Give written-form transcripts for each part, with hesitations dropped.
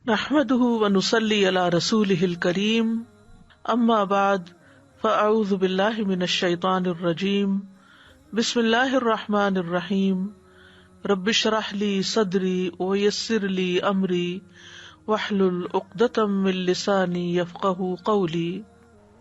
نحمده ونصلي على رسوله الكريم اما بعد فاعوذ بالله من الشيطان الرجيم بسم الله الرحمن الرحيم رب اشرح لي صدري ويسر لي امري واحلل عقدة من لساني يفقهوا قولي۔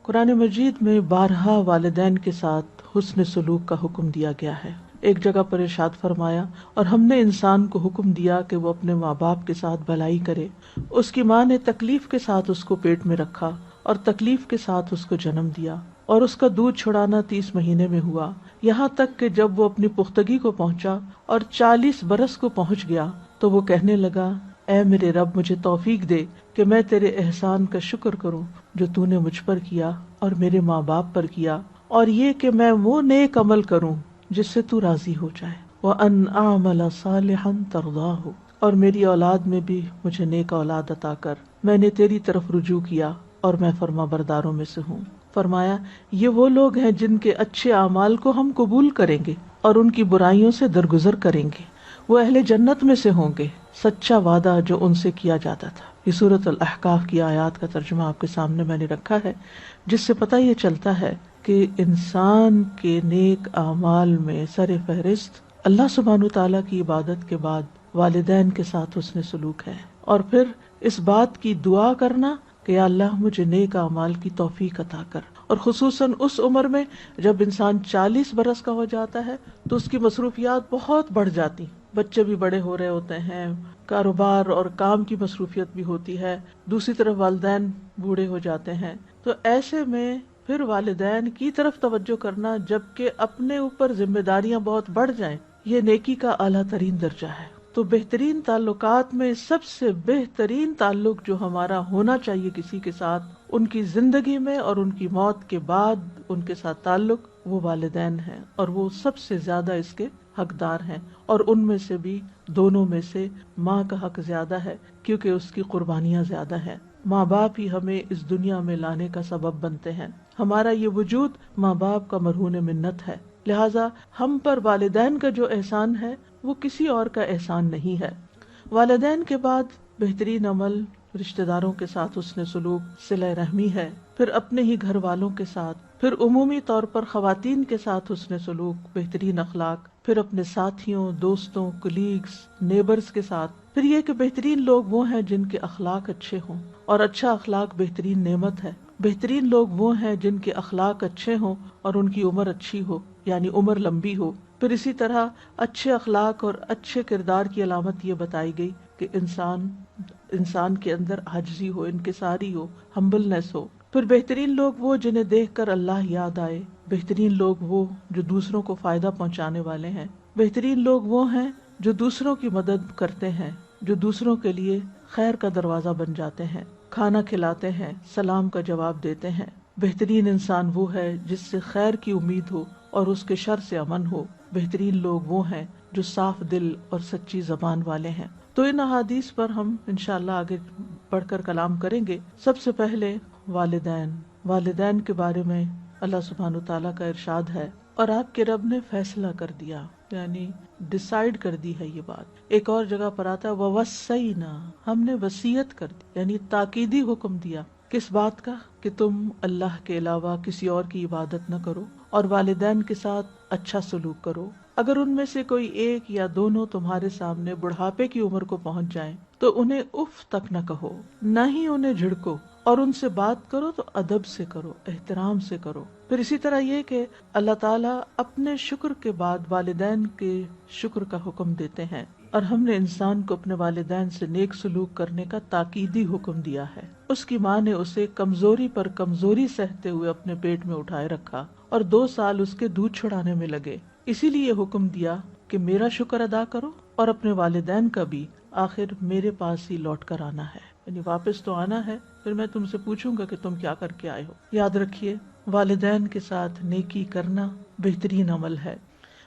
قرآن مجید میں بارہا والدین کے ساتھ حسن سلوک کا حکم دیا گیا ہے۔ ایک جگہ پر ارشاد فرمایا، اور ہم نے انسان کو حکم دیا کہ وہ اپنے ماں باپ کے ساتھ بھلائی کرے۔ اس کی ماں نے تکلیف کے ساتھ اس کو پیٹ میں رکھا اور تکلیف کے ساتھ اس کو جنم دیا، اور اس کا دودھ چھڑانا 30 مہینے میں ہوا، یہاں تک کہ جب وہ اپنی پختگی کو پہنچا اور 40 برس کو پہنچ گیا تو وہ کہنے لگا، اے میرے رب، مجھے توفیق دے کہ میں تیرے احسان کا شکر کروں جو تو نے مجھ پر کیا اور میرے ماں باپ پر کیا، اور یہ کہ میں وہ نیک عمل کروں جس سے تو راضی ہو جائے، وَأَنْ أَعْمَلَ صَالِحًا تَرْضَاهُ، اور میری اولاد میں بھی مجھے نیک اولاد عطا کر، میں نے تیری طرف رجوع کیا اور میں فرما برداروں میں سے ہوں۔ فرمایا، یہ وہ لوگ ہیں جن کے اچھے اعمال کو ہم قبول کریں گے اور ان کی برائیوں سے درگزر کریں گے، وہ اہل جنت میں سے ہوں گے، سچا وعدہ جو ان سے کیا جاتا تھا۔ یہ سورۃ الاحقاف کی آیات کا ترجمہ آپ کے سامنے میں نے رکھا ہے، جس سے پتہ یہ چلتا ہے کہ انسان کے نیک اعمال میں سر فہرست اللہ سبحانہ وتعالیٰ کی عبادت کے بعد والدین کے ساتھ حسن سلوک ہے، اور پھر اس بات کی دعا کرنا کہ یا اللہ مجھے نیک اعمال کی توفیق عطا کر۔ اور خصوصاً اس عمر میں جب انسان 40 برس کا ہو جاتا ہے تو اس کی مصروفیات بہت بڑھ جاتی، بچے بھی بڑے ہو رہے ہوتے ہیں، کاروبار اور کام کی مصروفیت بھی ہوتی ہے، دوسری طرف والدین بوڑھے ہو جاتے ہیں، تو ایسے میں پھر والدین کی طرف توجہ کرنا جبکہ اپنے اوپر ذمہ داریاں بہت بڑھ جائیں، یہ نیکی کا اعلیٰ ترین درجہ ہے۔ تو بہترین تعلقات میں سب سے بہترین تعلق جو ہمارا ہونا چاہیے کسی کے ساتھ، ان کی زندگی میں اور ان کی موت کے بعد ان کے ساتھ تعلق، وہ والدین ہیں، اور وہ سب سے زیادہ اس کے حقدار ہیں، اور ان میں سے بھی دونوں میں سے ماں کا حق زیادہ ہے کیونکہ اس کی قربانیاں زیادہ ہیں۔ ماں باپ ہی ہمیں اس دنیا میں لانے کا سبب بنتے ہیں، ہمارا یہ وجود ماں باپ کا مرہون منت ہے، لہٰذا ہم پر والدین کا جو احسان ہے وہ کسی اور کا احسان نہیں ہے۔ والدین کے بعد بہترین عمل رشتہ داروں کے ساتھ حسن سلوک، صلہ رحمی ہے، پھر اپنے ہی گھر والوں کے ساتھ، پھر عمومی طور پر خواتین کے ساتھ حسن سلوک، بہترین اخلاق، پھر اپنے ساتھیوں، دوستوں، کلیگز، نیبرز کے ساتھ، پھر یہ کہ بہترین لوگ وہ ہیں جن کے اخلاق اچھے ہوں، اور اچھا اخلاق بہترین نعمت ہے۔ بہترین لوگ وہ ہیں جن کے اخلاق اچھے ہوں اور ان کی عمر اچھی ہو، یعنی عمر لمبی ہو۔ پھر اسی طرح اچھے اخلاق اور اچھے کردار کی علامت یہ بتائی گئی کہ انسان کے اندر عاجزی ہو، انکساری ہو، ہمبلنس ہو۔ پھر بہترین لوگ وہ جنہیں دیکھ کر اللہ یاد آئے، بہترین لوگ وہ جو دوسروں کو فائدہ پہنچانے والے ہیں، بہترین لوگ وہ ہیں جو دوسروں کی مدد کرتے ہیں، جو دوسروں کے لیے خیر کا دروازہ بن جاتے ہیں، کھانا کھلاتے ہیں، سلام کا جواب دیتے ہیں۔ بہترین انسان وہ ہے جس سے خیر کی امید ہو اور اس کے شر سے امن ہو۔ بہترین لوگ وہ ہیں جو صاف دل اور سچی زبان والے ہیں۔ تو ان احادیث پر ہم انشاءاللہ آگے بڑھ کر کلام کریں گے۔ سب سے پہلے والدین کے بارے میں اللہ سبحانہ تعالیٰ کا ارشاد ہے، اور آپ کے رب نے فیصلہ کر دیا، یعنی ڈیسائیڈ کر دی ہے یہ بات۔ ایک اور جگہ پر آتا ہے وَوَصَّيْنَا، ہم نے وصیت کر دی، یعنی تاکیدی حکم دیا۔ کس بات کا؟ کہ تم اللہ کے علاوہ کسی اور کی عبادت نہ کرو اور والدین کے ساتھ اچھا سلوک کرو۔ اگر ان میں سے کوئی ایک یا دونوں تمہارے سامنے بڑھاپے کی عمر کو پہنچ جائیں تو انہیں اف تک نہ کہو، نہ ہی انہیں جھڑکو، اور ان سے بات کرو تو ادب سے کرو، احترام سے کرو۔ پھر اسی طرح یہ کہ اللہ تعالیٰ اپنے شکر کے بعد والدین کے شکر کا حکم دیتے ہیں، اور ہم نے انسان کو اپنے والدین سے نیک سلوک کرنے کا تاکیدی حکم دیا ہے۔ اس کی ماں نے اسے کمزوری پر کمزوری سہتے ہوئے اپنے پیٹ میں اٹھائے رکھا اور 2 سال اس کے دودھ چھڑانے میں لگے، اسی لیے حکم دیا کہ میرا شکر ادا کرو اور اپنے والدین کا بھی، آخر میرے پاس ہی لوٹ کر آنا ہے، یعنی واپس تو آنا ہے، پھر میں تم سے پوچھوں گا کہ تم کیا کر کے آئے ہو۔ یاد رکھیے، والدین کے ساتھ نیکی کرنا بہترین عمل ہے۔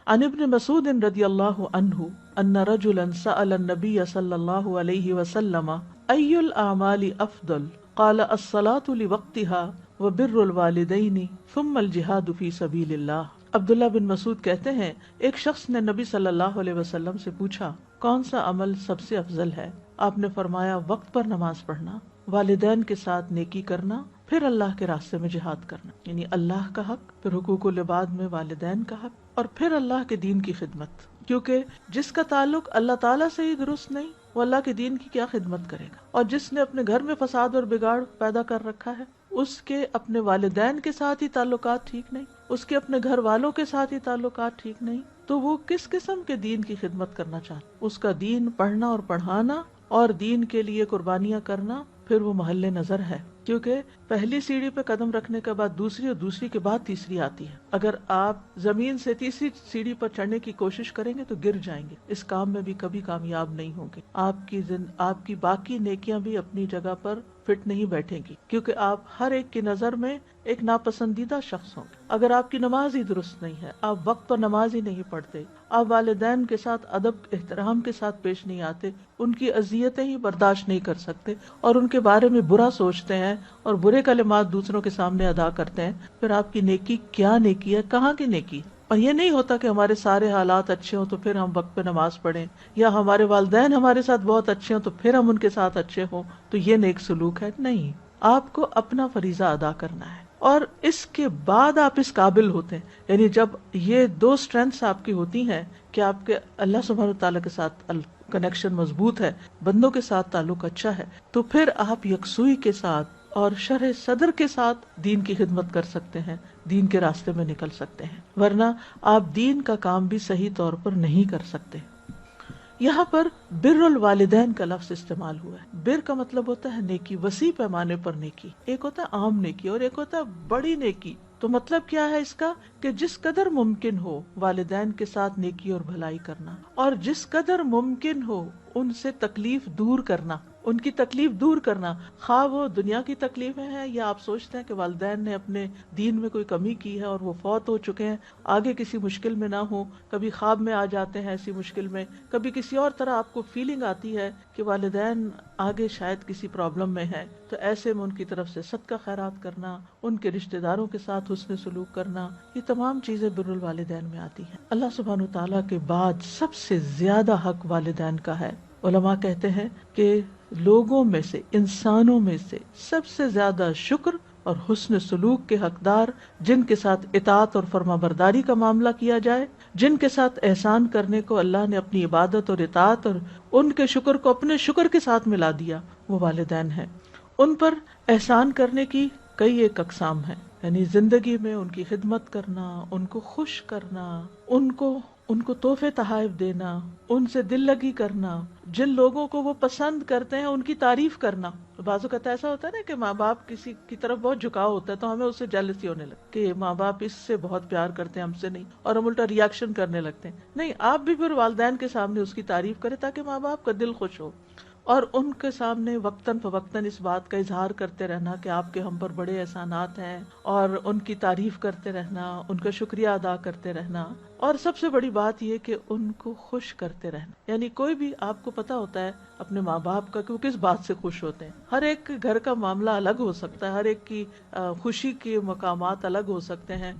عن ابن مسعود رضی اللہ عنہ ان رجلا سأل النبی صلی اللہ علیہ وسلم ای الاعمال افضل قال الصلاة لوقتها وبر الوالدین ثم الجہاد فی سبیل اللہ۔ عبداللہ بن مسعود کہتے ہیں، ایک شخص نے نبی صلی اللہ علیہ وسلم سے پوچھا کون سا عمل سب سے افضل ہے؟ آپ نے فرمایا وقت پر نماز پڑھنا، والدین کے ساتھ نیکی کرنا، پھر اللہ کے راستے میں جہاد کرنا، یعنی اللہ کا حق، پھر حقوق العباد میں والدین کا حق، اور پھر اللہ کے دین کی خدمت، کیونکہ جس کا تعلق اللہ تعالیٰ سے ہی درست نہیں وہ اللہ کے دین کی کیا خدمت کرے گا، اور جس نے اپنے گھر میں فساد اور بگاڑ پیدا کر رکھا ہے اس کے اپنے والدین کے ساتھ ہی تعلقات ٹھیک نہیں، اس کے اپنے گھر والوں کے ساتھ ہی تعلقات ٹھیک نہیں، تو وہ کس قسم کے دین کی خدمت کرنا چاہتا؟ اس کا دین پڑھنا اور پڑھانا اور دین کے لیے قربانیاں کرنا پھر وہ محل نظر ہے، کیونکہ پہلی سیڑھی پہ قدم رکھنے کے بعد دوسری اور دوسری کے بعد تیسری آتی ہے۔ اگر آپ زمین سے تیسری سیڑھی پر چڑھنے کی کوشش کریں گے تو گر جائیں گے، اس کام میں بھی کبھی کامیاب نہیں ہوں گے، آپ کی باقی نیکیاں بھی اپنی جگہ پر فٹ نہیں بیٹھیں گی، کیونکہ آپ ہر ایک کی نظر میں ایک ناپسندیدہ شخص ہوں گے۔ اگر آپ کی نماز ہی درست نہیں ہے، آپ وقت پر نماز ہی نہیں پڑھتے، آپ والدین کے ساتھ ادب احترام کے ساتھ پیش نہیں آتے، ان کی اذیتیں ہی برداشت نہیں کر سکتے اور ان کے بارے میں برا سوچتے ہیں اور برے کلمات دوسروں کے سامنے ادا کرتے ہیں، پھر آپ کی نیکی کیا نیکی ہے، کہاں کی نیکی ہے؟ اور یہ نہیں ہوتا کہ ہمارے سارے حالات اچھے ہوں تو پھر ہم وقت پہ نماز پڑھیں، یا ہمارے والدین ہمارے ساتھ بہت اچھے ہوں تو پھر ہم ان کے ساتھ اچھے ہوں تو یہ نیک سلوک ہے۔ نہیں، آپ کو اپنا فریضہ ادا کرنا ہے اور اس کے بعد آپ اس قابل ہوتے ہیں، یعنی جب یہ دو اسٹرینگثs آپ کی ہوتی ہیں کہ آپ کے اللہ سبحانہ تعالیٰ کے ساتھ کنیکشن مضبوط ہے، بندوں کے ساتھ تعلق اچھا ہے، تو پھر آپ یکسوئی کے ساتھ اور شرح صدر کے ساتھ دین کی خدمت کر سکتے ہیں، دین کے راستے میں نکل سکتے ہیں، ورنہ آپ دین کا کام بھی صحیح طور پر نہیں کر سکتے۔ یہاں پر بر الوالدین کا لفظ استعمال ہوا ہے۔ بر کا مطلب ہوتا ہے نیکی، وسیع پیمانے پر نیکی، ایک ہوتا ہے عام نیکی اور ایک ہوتا ہے بڑی نیکی۔ تو مطلب کیا ہے اس کا کہ جس قدر ممکن ہو والدین کے ساتھ نیکی اور بھلائی کرنا، اور جس قدر ممکن ہو ان سے تکلیف دور کرنا، ان کی تکلیف دور کرنا، خواہ وہ دنیا کی تکلیفیں ہیں یا آپ سوچتے ہیں کہ والدین نے اپنے دین میں کوئی کمی کی ہے اور وہ فوت ہو چکے ہیں، آگے کسی مشکل میں نہ ہو، کبھی خواب میں آ جاتے ہیں ایسی مشکل میں، کبھی کسی اور طرح آپ کو فیلنگ آتی ہے کہ والدین آگے شاید کسی پرابلم میں ہے، تو ایسے میں ان کی طرف سے صدقہ خیرات کرنا، ان کے رشتہ داروں کے ساتھ حسن سلوک کرنا، یہ تمام چیزیں بر الوالدین میں آتی ہیں۔ اللہ سبحانہ تعالیٰ کے بعد سب سے زیادہ حق والدین کا ہے۔ علماء کہتے ہیں کہ لوگوں میں سے، انسانوں میں سے سب سے زیادہ شکر اور حسن سلوک کے حقدار جن کے ساتھ اطاعت اور فرما برداری کا معاملہ کیا جائے، جن کے ساتھ احسان کرنے کو اللہ نے اپنی عبادت اور اطاعت اور ان کے شکر کو اپنے شکر کے ساتھ ملا دیا، وہ والدین ہیں۔ ان پر احسان کرنے کی کئی ایک اقسام ہیں، یعنی زندگی میں ان کی خدمت کرنا، ان کو خوش کرنا، ان کو تحفے تحائف دینا، ان سے دل لگی کرنا، جن لوگوں کو وہ پسند کرتے ہیں ان کی تعریف کرنا۔ بعض اوقات ایسا ہوتا ہے نا کہ ماں باپ کسی کی طرف بہت جھکاؤ ہوتا ہے تو ہمیں اس سے جیلسی ہونے لگتی کہ ماں باپ اس سے بہت پیار کرتے ہیں ہم سے نہیں، اور ہم الٹا ریاکشن کرنے لگتے ہیں۔ نہیں، آپ بھی پھر والدین کے سامنے اس کی تعریف کریں تاکہ ماں باپ کا دل خوش ہو، اور ان کے سامنے وقتاً فوقتاً اس بات کا اظہار کرتے رہنا کہ آپ کے ہم پر بڑے احسانات ہیں، اور ان کی تعریف کرتے رہنا، ان کا شکریہ ادا کرتے رہنا، اور سب سے بڑی بات یہ کہ ان کو خوش کرتے رہنا۔ یعنی کوئی بھی آپ کو پتا ہوتا ہے اپنے ماں باپ کا کہ وہ کس بات سے خوش ہوتے ہیں، ہر ایک کے گھر کا معاملہ الگ ہو سکتا ہے، ہر ایک کی خوشی کے مقامات الگ ہو سکتے ہیں،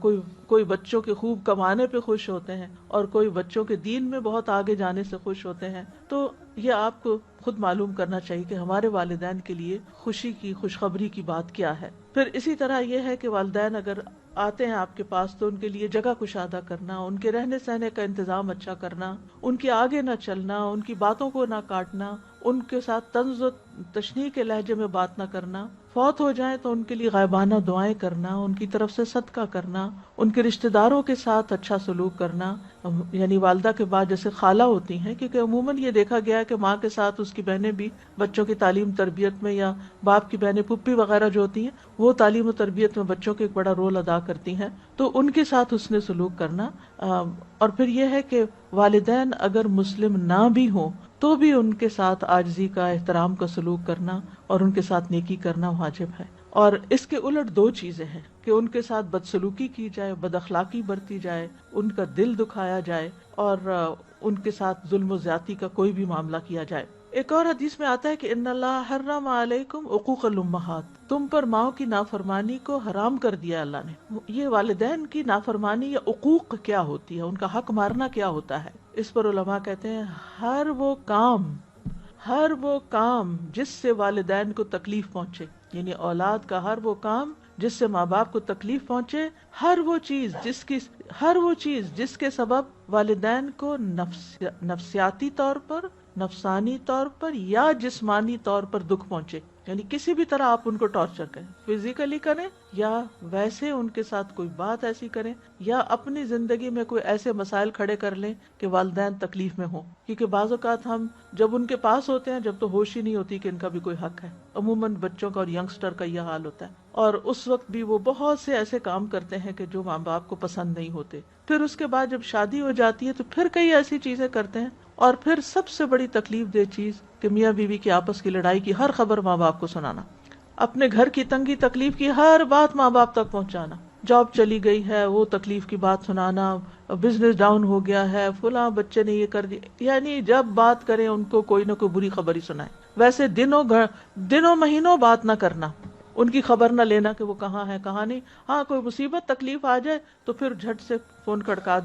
کوئی بچوں کے خوب کمانے پہ خوش ہوتے ہیں اور کوئی بچوں کے دین میں بہت آگے جانے سے خوش ہوتے ہیں۔ تو یہ آپ کو خود معلوم کرنا چاہیے کہ ہمارے والدین کے لیے خوشی کی، خوشخبری کی بات کیا ہے۔ پھر اسی طرح یہ ہے کہ والدین اگر آتے ہیں آپ کے پاس تو ان کے لیے جگہ کشادہ کرنا، ان کے رہنے سہنے کا انتظام اچھا کرنا، ان کے آگے نہ چلنا، ان کی باتوں کو نہ کاٹنا، ان کے ساتھ طنز و تشنیع کے لہجے میں بات نہ کرنا، فوت ہو جائیں تو ان کے لیے غائبانہ دعائیں کرنا، ان کی طرف سے صدقہ کرنا، ان کے رشتہ داروں کے ساتھ اچھا سلوک کرنا، یعنی والدہ کے بعد جیسے خالہ ہوتی ہیں، کیونکہ عموماً یہ دیکھا گیا ہے کہ ماں کے ساتھ اس کی بہنیں بھی بچوں کی تعلیم تربیت میں، یا باپ کی بہنیں پھپھی وغیرہ جو ہوتی ہیں وہ تعلیم و تربیت میں بچوں کے ایک بڑا رول ادا کرتی ہیں، تو ان کے ساتھ حسن سلوک کرنا۔ اور پھر یہ ہے کہ والدین اگر مسلم نہ بھی ہوں تو بھی ان کے ساتھ عاجزی کا، احترام کا سلوک کرنا اور ان کے ساتھ نیکی کرنا واجب ہے۔ اور اس کے الٹ دو چیزیں ہیں کہ ان کے ساتھ بدسلوکی کی جائے، بد اخلاقی برتی جائے، ان کا دل دکھایا جائے، اور ان کے ساتھ ظلم و زیادتی کا کوئی بھی معاملہ کیا جائے۔ ایک اور حدیث میں آتا ہے کہ ان اللہ حرم علیکم عقوق الامہات، تم پر ماؤں کی نافرمانی کو حرام کر دیا اللہ نے۔ یہ والدین کی نافرمانی یا عقوق کیا ہوتی ہے، ان کا حق مارنا کیا ہوتا ہے؟ اس پر علماء کہتے ہیں ہر وہ کام جس سے والدین کو تکلیف پہنچے، یعنی اولاد کا ہر وہ کام جس سے ماں باپ کو تکلیف پہنچے، ہر وہ چیز جس کے سبب والدین کو نفسیاتی طور پر، نفسانی طور پر یا جسمانی طور پر دکھ پہنچے، یعنی کسی بھی طرح آپ ان کو ٹارچر کریں، فزیکلی کریں یا ویسے ان کے ساتھ کوئی بات ایسی کریں، یا اپنی زندگی میں کوئی ایسے مسائل کھڑے کر لیں کہ والدین تکلیف میں ہوں، کیونکہ بعض اوقات ہم جب ان کے پاس ہوتے ہیں جب تو ہوش ہی نہیں ہوتی کہ ان کا بھی کوئی حق ہے، عموماً بچوں کا اور ینگسٹر کا یہ حال ہوتا ہے، اور اس وقت بھی وہ بہت سے ایسے کام کرتے ہیں کہ جو ماں باپ کو پسند نہیں ہوتے، پھر اس کے بعد جب شادی ہو جاتی ہے تو پھر کئی ایسی چیزیں کرتے ہیں، اور پھر سب سے بڑی تکلیف دہ چیز کہ میاں بیوی کی آپس کی لڑائی کی ہر خبر ماں باپ کو سنانا، اپنے گھر کی تنگی تکلیف کی ہر بات ماں باپ تک پہنچانا، جاب چلی گئی ہے وہ تکلیف کی بات سنانا، بزنس ڈاؤن ہو گیا ہے، فلاں بچے نے یہ کر دیا، یعنی جب بات کریں ان کو کوئی نہ کوئی بری خبر ہی سنائے، ویسے دنوں مہینوں بات نہ کرنا، ان کی خبر نہ لینا کہ وہ کہاں ہے کہاں نہیں، ہاں کوئی مصیبت تکلیف آ جائے تو پھر جھٹ سے فون کھڑکا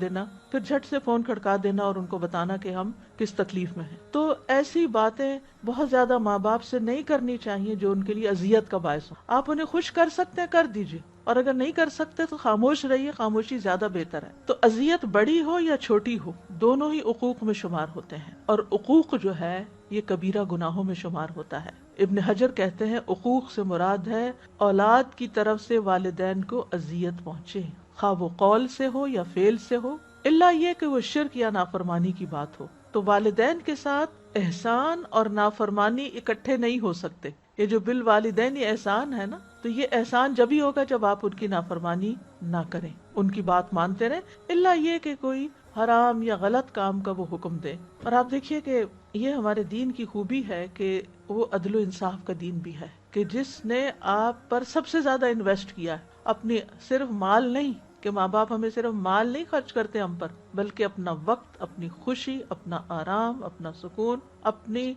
دینا اور ان کو بتانا کہ ہم کس تکلیف میں ہیں۔ تو ایسی باتیں بہت زیادہ ماں باپ سے نہیں کرنی چاہیے جو ان کے لیے اذیت کا باعث ہو۔ آپ انہیں خوش کر سکتے ہیں کر دیجیے، اور اگر نہیں کر سکتے تو خاموش رہیے، خاموشی زیادہ بہتر ہے۔ تو اذیت بڑی ہو یا چھوٹی ہو، دونوں ہی عقوق میں شمار ہوتے ہیں، اور عقوق جو ہے یہ کبیرہ گناہوں میں شمار ہوتا ہے۔ ابن حجر کہتے ہیں عقوق سے مراد ہے اولاد کی طرف سے والدین کو اذیت پہنچے، خواہ وہ قول سے ہو یا فعل سے ہو، الا یہ کہ وہ شرک یا نافرمانی کی بات ہو۔ تو والدین کے ساتھ احسان اور نافرمانی اکٹھے نہیں ہو سکتے۔ یہ جو بالوالدین یہ احسان ہے نا، تو یہ احسان جب ہی ہوگا جب آپ ان کی نافرمانی نہ کریں، ان کی بات مانتے رہیں، الا یہ کہ کوئی حرام یا غلط کام کا وہ حکم دے۔ اور آپ دیکھیے کہ یہ ہمارے دین کی خوبی ہے کہ وہ عدل و انصاف کا دین بھی ہے، کہ جس نے آپ پر سب سے زیادہ انویسٹ کیا ہے، اپنی صرف مال نہیں، کہ ماں باپ ہمیں صرف مال نہیں خرچ کرتے ہم پر، بلکہ اپنا وقت، اپنی خوشی، اپنا آرام، اپنا سکون، اپنے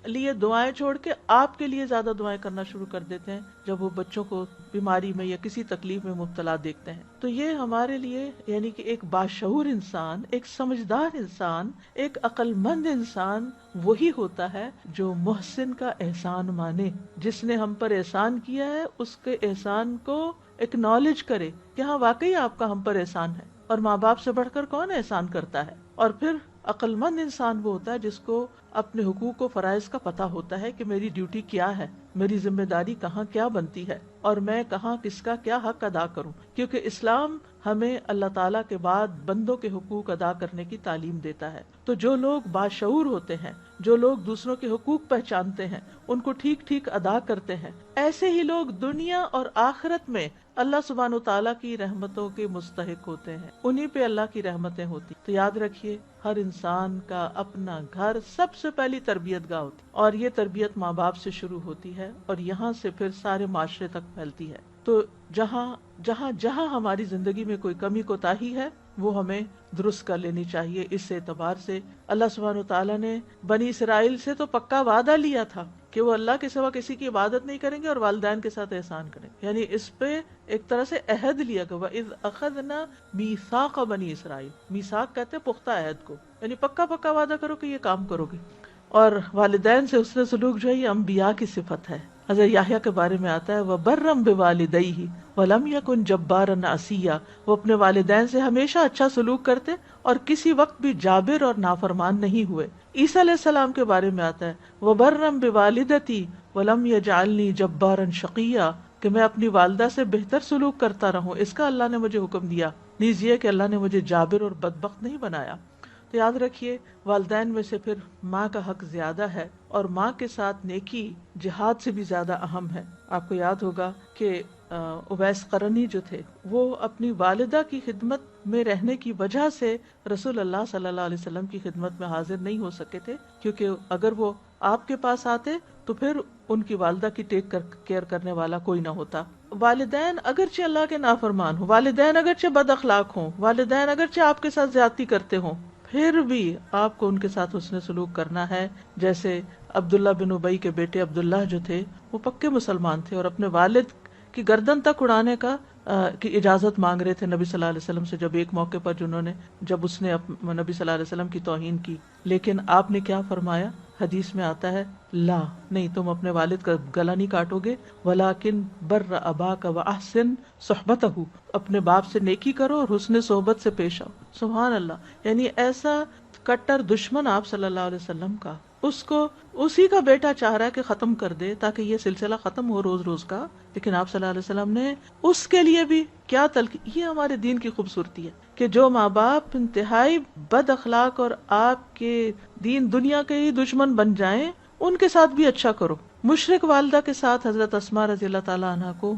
لیے دعائیں چھوڑ کے آپ کے لیے زیادہ دعائیں کرنا شروع کر دیتے ہیں جب وہ بچوں کو بیماری میں یا کسی تکلیف میں مبتلا دیکھتے ہیں۔ تو یہ ہمارے لیے یعنی کہ ایک باشعور انسان، ایک سمجھدار انسان، ایک عقل مند انسان وہی ہوتا ہے جو محسن کا احسان مانے، جس نے ہم پر احسان کیا ہے اس کے احسان کو اکنالج کرے کہ ہاں واقعی آپ کا ہم پر احسان ہے، اور ماں باپ سے بڑھ کر کون احسان کرتا ہے۔ اور پھر عقل مند انسان وہ ہوتا ہے جس کو اپنے حقوق و فرائض کا پتہ ہوتا ہے کہ میری ڈیوٹی کیا ہے، میری ذمہ داری کہاں کیا بنتی ہے، اور میں کہاں کس کا کیا حق ادا کروں، کیونکہ اسلام ہمیں اللہ تعالیٰ کے بعد بندوں کے حقوق ادا کرنے کی تعلیم دیتا ہے۔ تو جو لوگ باشعور ہوتے ہیں، جو لوگ دوسروں کے حقوق پہچانتے ہیں، ان کو ٹھیک ٹھیک ادا کرتے ہیں، ایسے ہی لوگ دنیا اور آخرت میں اللہ سبحانہ تعالیٰ کی رحمتوں کے مستحق ہوتے ہیں، انہی پہ اللہ کی رحمتیں ہوتی۔ تو یاد رکھیے ہر انسان کا اپنا گھر سب سے پہلی تربیت گاہ ہوتی، اور یہ تربیت ماں باپ سے شروع ہوتی ہے اور یہاں سے پھر سارے معاشرے تک پھیلتی ہے۔ تو جہاں ہماری زندگی میں کوئی کمی کوتاہی ہے وہ ہمیں درست کر لینی چاہیے۔ اس اعتبار سے اللہ سبحانہ وتعالیٰ نے بنی اسرائیل سے تو پکا وعدہ لیا تھا کہ وہ اللہ کے سوا کسی کی عبادت نہیں کریں گے اور والدین کے ساتھ احسان کریں گے، یعنی اس پہ ایک طرح سے عہد لیا کہ وَإِذْ أَخَذْنَا مِيثَاقَ بَنِي اسرائیل، میثاق کہتے ہیں پختہ عہد کو، یعنی پکا وعدہ کرو کہ یہ کام کرو گے۔ اور والدین سے حسن سلوک جو ہے یہ انبیاء کی صفت ہے۔ حضرت یحییٰ کے بارے میں آتا ہے وَبَرًّا بِوَالِدَيْهِ وَلَمْ يَكُنْ جَبَّارًا عَصِيًّا، وہ اپنے والدین سے ہمیشہ اچھا سلوک کرتے اور کسی وقت بھی جابر اور نافرمان نہیں ہوئے۔ عیسیٰ علیہ السلام کے بارے میں آتا ہے وَبَرًّا بِوَالِدَتِي وَلَمْ يَجْعَلْنِي جَبَّارًا شَقِيًّا، کہ میں اپنی والدہ سے بہتر سلوک کرتا رہوں، اس کا اللہ نے مجھے حکم دیا، نیز یہ کہ اللہ نے مجھے جابر اور بدبخت نہیں بنایا۔ تو یاد رکھیے والدین میں سے پھر ماں کا حق زیادہ ہے، اور ماں کے ساتھ نیکی جہاد سے بھی زیادہ اہم ہے۔ آپ کو یاد ہوگا کہ اویس قرنی جو تھے وہ اپنی والدہ کی خدمت میں رہنے کی وجہ سے رسول اللہ صلی اللہ علیہ وسلم کی خدمت میں حاضر نہیں ہو سکے تھے، کیونکہ اگر وہ آپ کے پاس آتے تو پھر ان کی والدہ کی ٹیک کیئر کرنے والا کوئی نہ ہوتا۔ والدین اگرچہ اللہ کے نافرمان ہوں، والدین اگرچہ بد اخلاق ہوں، والدین اگرچہ آپ کے ساتھ زیادتی کرتے ہوں، پھر بھی آپ کو ان کے ساتھ حسن سلوک کرنا ہے۔ جیسے عبداللہ بن ابی کے بیٹے عبداللہ جو تھے وہ پکے مسلمان تھے اور اپنے والد کی گردن تک اڑانے کا کی اجازت مانگ رہے تھے نبی صلی اللہ علیہ وسلم سے، جب ایک موقع پر جب اس نے نبی صلی اللہ علیہ وسلم کی توہین کی، لیکن آپ نے کیا فرمایا؟ حدیث میں آتا ہے لا، نہیں، تم اپنے والد کا گلا نہیں کاٹو گے، ولیکن بر اباک واحسن صحبتہ، اپنے باپ سے نیکی کرو اور حسن صحبت سے پیش آؤ۔ سبحان اللہ، یعنی ایسا کٹر دشمن آپ صلی اللہ علیہ وسلم کا، اس کو اسی کا بیٹا چاہ رہا ہے کہ ختم کر دے تاکہ یہ سلسلہ ختم ہو روز روز کا، لیکن آپ صلی اللہ علیہ وسلم نے اس کے لیے بھی کیا یہ ہمارے دین کی خوبصورتی ہے کہ جو ماں باپ انتہائی بد اخلاق اور آپ کے دین دنیا کے ہی دشمن بن جائیں، ان کے ساتھ بھی اچھا کرو۔ مشرک والدہ کے ساتھ حضرت اسماء رضی اللہ تعالی عنہا کو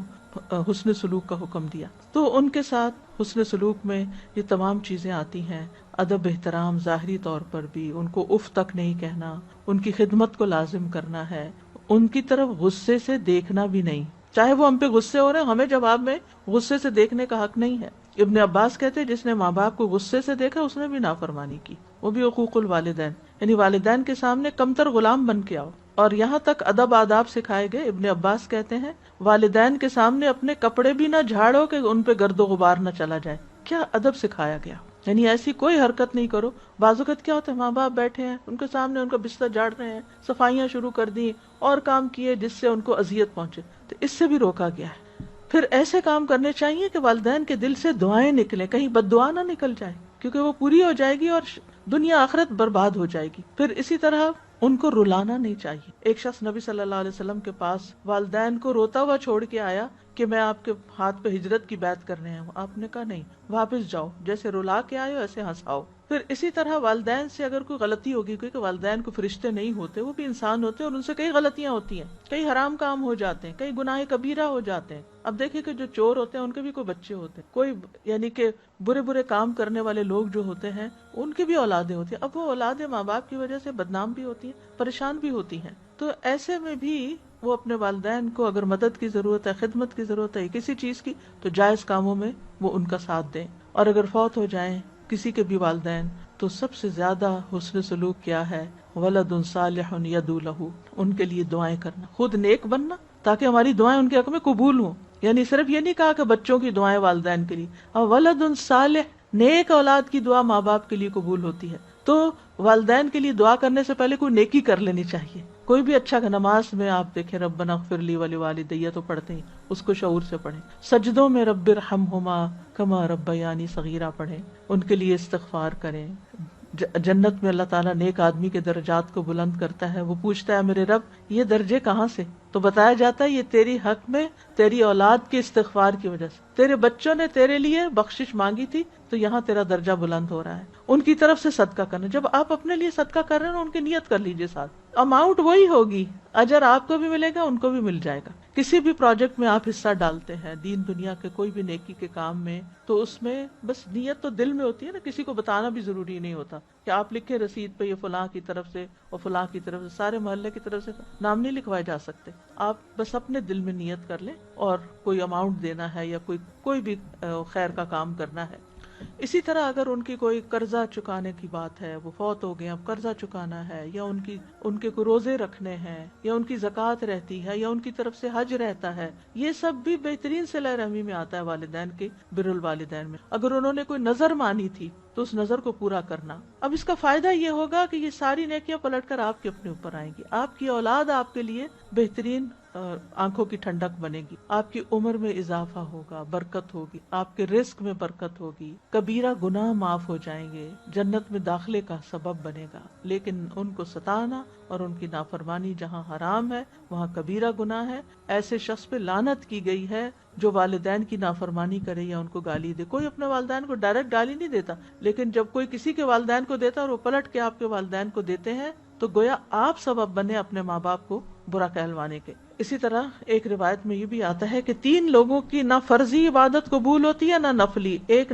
حسن سلوک کا حکم دیا، تو ان کے ساتھ حسن سلوک میں یہ تمام چیزیں آتی ہیں، ادب احترام ظاہری طور پر بھی، ان کو اف تک نہیں کہنا، ان کی خدمت کو لازم کرنا ہے، ان کی طرف غصے سے دیکھنا بھی نہیں، چاہے وہ ہم پہ غصے ہو رہے ہیں، ہمیں جواب میں غصے سے دیکھنے کا حق نہیں ہے۔ ابن عباس کہتے ہیں جس نے ماں باپ کو غصے سے دیکھا اس نے بھی نافرمانی کی، وہ بھی حقوق الوالدین، یعنی والدین کے سامنے کمتر غلام بن کے آؤ، اور یہاں تک ادب آداب سکھائے گئے۔ ابن عباس کہتے ہیں والدین کے سامنے اپنے کپڑے بھی نہ جھاڑو کہ ان پہ گرد و غبار نہ چلا جائے، کیا ادب سکھایا گیا، یعنی ایسی کوئی حرکت نہیں کرو۔ بعض اوقات کیا ہوتا ہے ماں باپ بیٹھے ہیں، ان کے سامنے ان کا بستر جھاڑ رہے ہیں، صفائیاں شروع کر دی اور کام کیے جس سے ان کو اذیت پہنچے، تو اس سے بھی روکا گیا ہے۔ پھر ایسے کام کرنے چاہیے کہ والدین کے دل سے دعائیں نکلیں، کہیں بد دعا نہ نکل جائے، کیونکہ وہ پوری ہو جائے گی اور دنیا آخرت برباد ہو جائے گی۔ پھر اسی طرح ان کو رلانا نہیں چاہیے۔ ایک شخص نبی صلی اللہ علیہ وسلم کے پاس والدین کو روتا ہوا چھوڑ کے آیا کہ میں آپ کے ہاتھ پہ ہجرت کی بیعت کرنے ہوں، آپ نے کہا نہیں، واپس جاؤ، جیسے رلا کے آئے ہو ایسے ہنساؤ۔ پھر اسی طرح والدین سے اگر کوئی غلطی ہوگی، کیونکہ والدین کو فرشتے نہیں ہوتے، وہ بھی انسان ہوتے ہیں اور ان سے کئی غلطیاں ہوتی ہیں، کئی حرام کام ہو جاتے ہیں، کئی گناہ کبیرہ ہو جاتے ہیں۔ اب دیکھیں کہ جو چور ہوتے ہیں ان کے بھی کوئی بچے ہوتے ہیں، کوئی یعنی کہ برے برے کام کرنے والے لوگ جو ہوتے ہیں ان کی بھی اولادیں ہوتی ہیں، اب وہ اولادیں ماں باپ کی وجہ سے بدنام بھی ہوتی ہیں، پریشان بھی ہوتی ہیں، تو ایسے میں بھی وہ اپنے والدین کو اگر مدد کی ضرورت ہے، خدمت کی ضرورت ہے، کسی چیز کی، تو جائز کاموں میں وہ ان کا ساتھ دیں۔ اور اگر فوت ہو جائیں کسی کے بھی والدین تو سب سے زیادہ حسن سلوک کیا ہے؟ ولد صالح یدعو لہ، ان کے لیے دعائیں کرنا، خود نیک بننا تاکہ ہماری دعائیں ان کے حق میں قبول ہوں۔ یعنی صرف یہ نہیں کہا کہ بچوں کی دعائیں والدین کے لیے، اور ولد صالح، نیک اولاد کی دعا ماں باپ کے لیے قبول ہوتی ہے۔ تو والدین کے لیے دعا کرنے سے پہلے کوئی نیکی کر لینی چاہیے، کوئی بھی اچھا نماز میں آپ دیکھیں ربنا اغفر لی ولوالدی تو پڑھتے ہیں، اس کو شعور سے پڑھیں، سجدوں میں رب ارحمہما کما ربیانی صغیرہ پڑھیں، ان کے لیے استغفار کریں۔ جنت میں اللہ تعالیٰ نیک آدمی کے درجات کو بلند کرتا ہے، وہ پوچھتا ہے میرے رب یہ درجے کہاں سے؟ تو بتایا جاتا ہے یہ تیری حق میں تیری اولاد کے استغفار کی وجہ سے، تیرے بچوں نے تیرے لیے بخشش مانگی تھی تو یہاں تیرا درجہ بلند ہو رہا ہے۔ ان کی طرف سے صدقہ کرنا، جب آپ اپنے لیے صدقہ کر رہے ہیں ان کی نیت کر لیجئے، ساتھ اماؤنٹ وہی ہوگی، اجر آپ کو بھی ملے گا ان کو بھی مل جائے گا۔ کسی بھی پروجیکٹ میں آپ حصہ ڈالتے ہیں دین دنیا کے کوئی بھی نیکی کے کام میں، تو اس میں بس نیت تو دل میں ہوتی ہے نا، کسی کو بتانا بھی ضروری نہیں ہوتا کہ آپ لکھیں رسید پہ یہ فلاں کی طرف سے اور فلاں کی طرف سے، سارے محلے کی طرف سے نام نہیں لکھوائے جا سکتے، آپ بس اپنے دل میں نیت کر لیں اور کوئی اماؤنٹ دینا ہے یا کوئی بھی خیر کا کام کرنا ہے۔ اسی طرح اگر ان کی کوئی قرضہ چکانے کی بات ہے، وہ فوت ہو گئے، اب قرضہ چکانا ہے، یا ان کے کوئی روزے رکھنے ہیں، یا ان کی زکوٰۃ رہتی ہے، یا ان کی طرف سے حج رہتا ہے، یہ سب بھی بہترین صلہ رحمی میں آتا ہے، والدین کے بر الوالدین میں۔ اگر انہوں نے کوئی نظر مانی تھی تو اس نظر کو پورا کرنا۔ اب اس کا فائدہ یہ ہوگا کہ یہ ساری نیکیاں پلٹ کر آپ کے اپنے اوپر آئیں گی، آپ کی اولاد آپ کے لیے بہترین آنکھوں کی ٹھنڈک بنے گی، آپ کی عمر میں اضافہ ہوگا، برکت ہوگی، آپ کے رزق میں برکت ہوگی، کبیرہ گناہ معاف ہو جائیں گے، جنت میں داخلے کا سبب بنے گا۔ لیکن ان کو ستانا اور ان کی نافرمانی جہاں حرام ہے وہاں کبیرہ گناہ ہے۔ ایسے شخص پہ لعنت کی گئی ہے جو والدین کی نافرمانی کرے یا ان کو گالی دے۔ کوئی اپنے والدین کو ڈائریکٹ گالی نہیں دیتا، لیکن جب کوئی کسی کے والدین کو دیتا اور وہ پلٹ کے آپ کے والدین کو دیتے ہیں تو گویا آپ سبب بنے اپنے ماں باپ کو برا کہلوانے کے۔ اسی طرح ایک روایت میں یہ بھی آتا ہے کہ 3 لوگوں کی نہ فرضی عبادت قبول ہوتی ہے نہ نفلی، ایک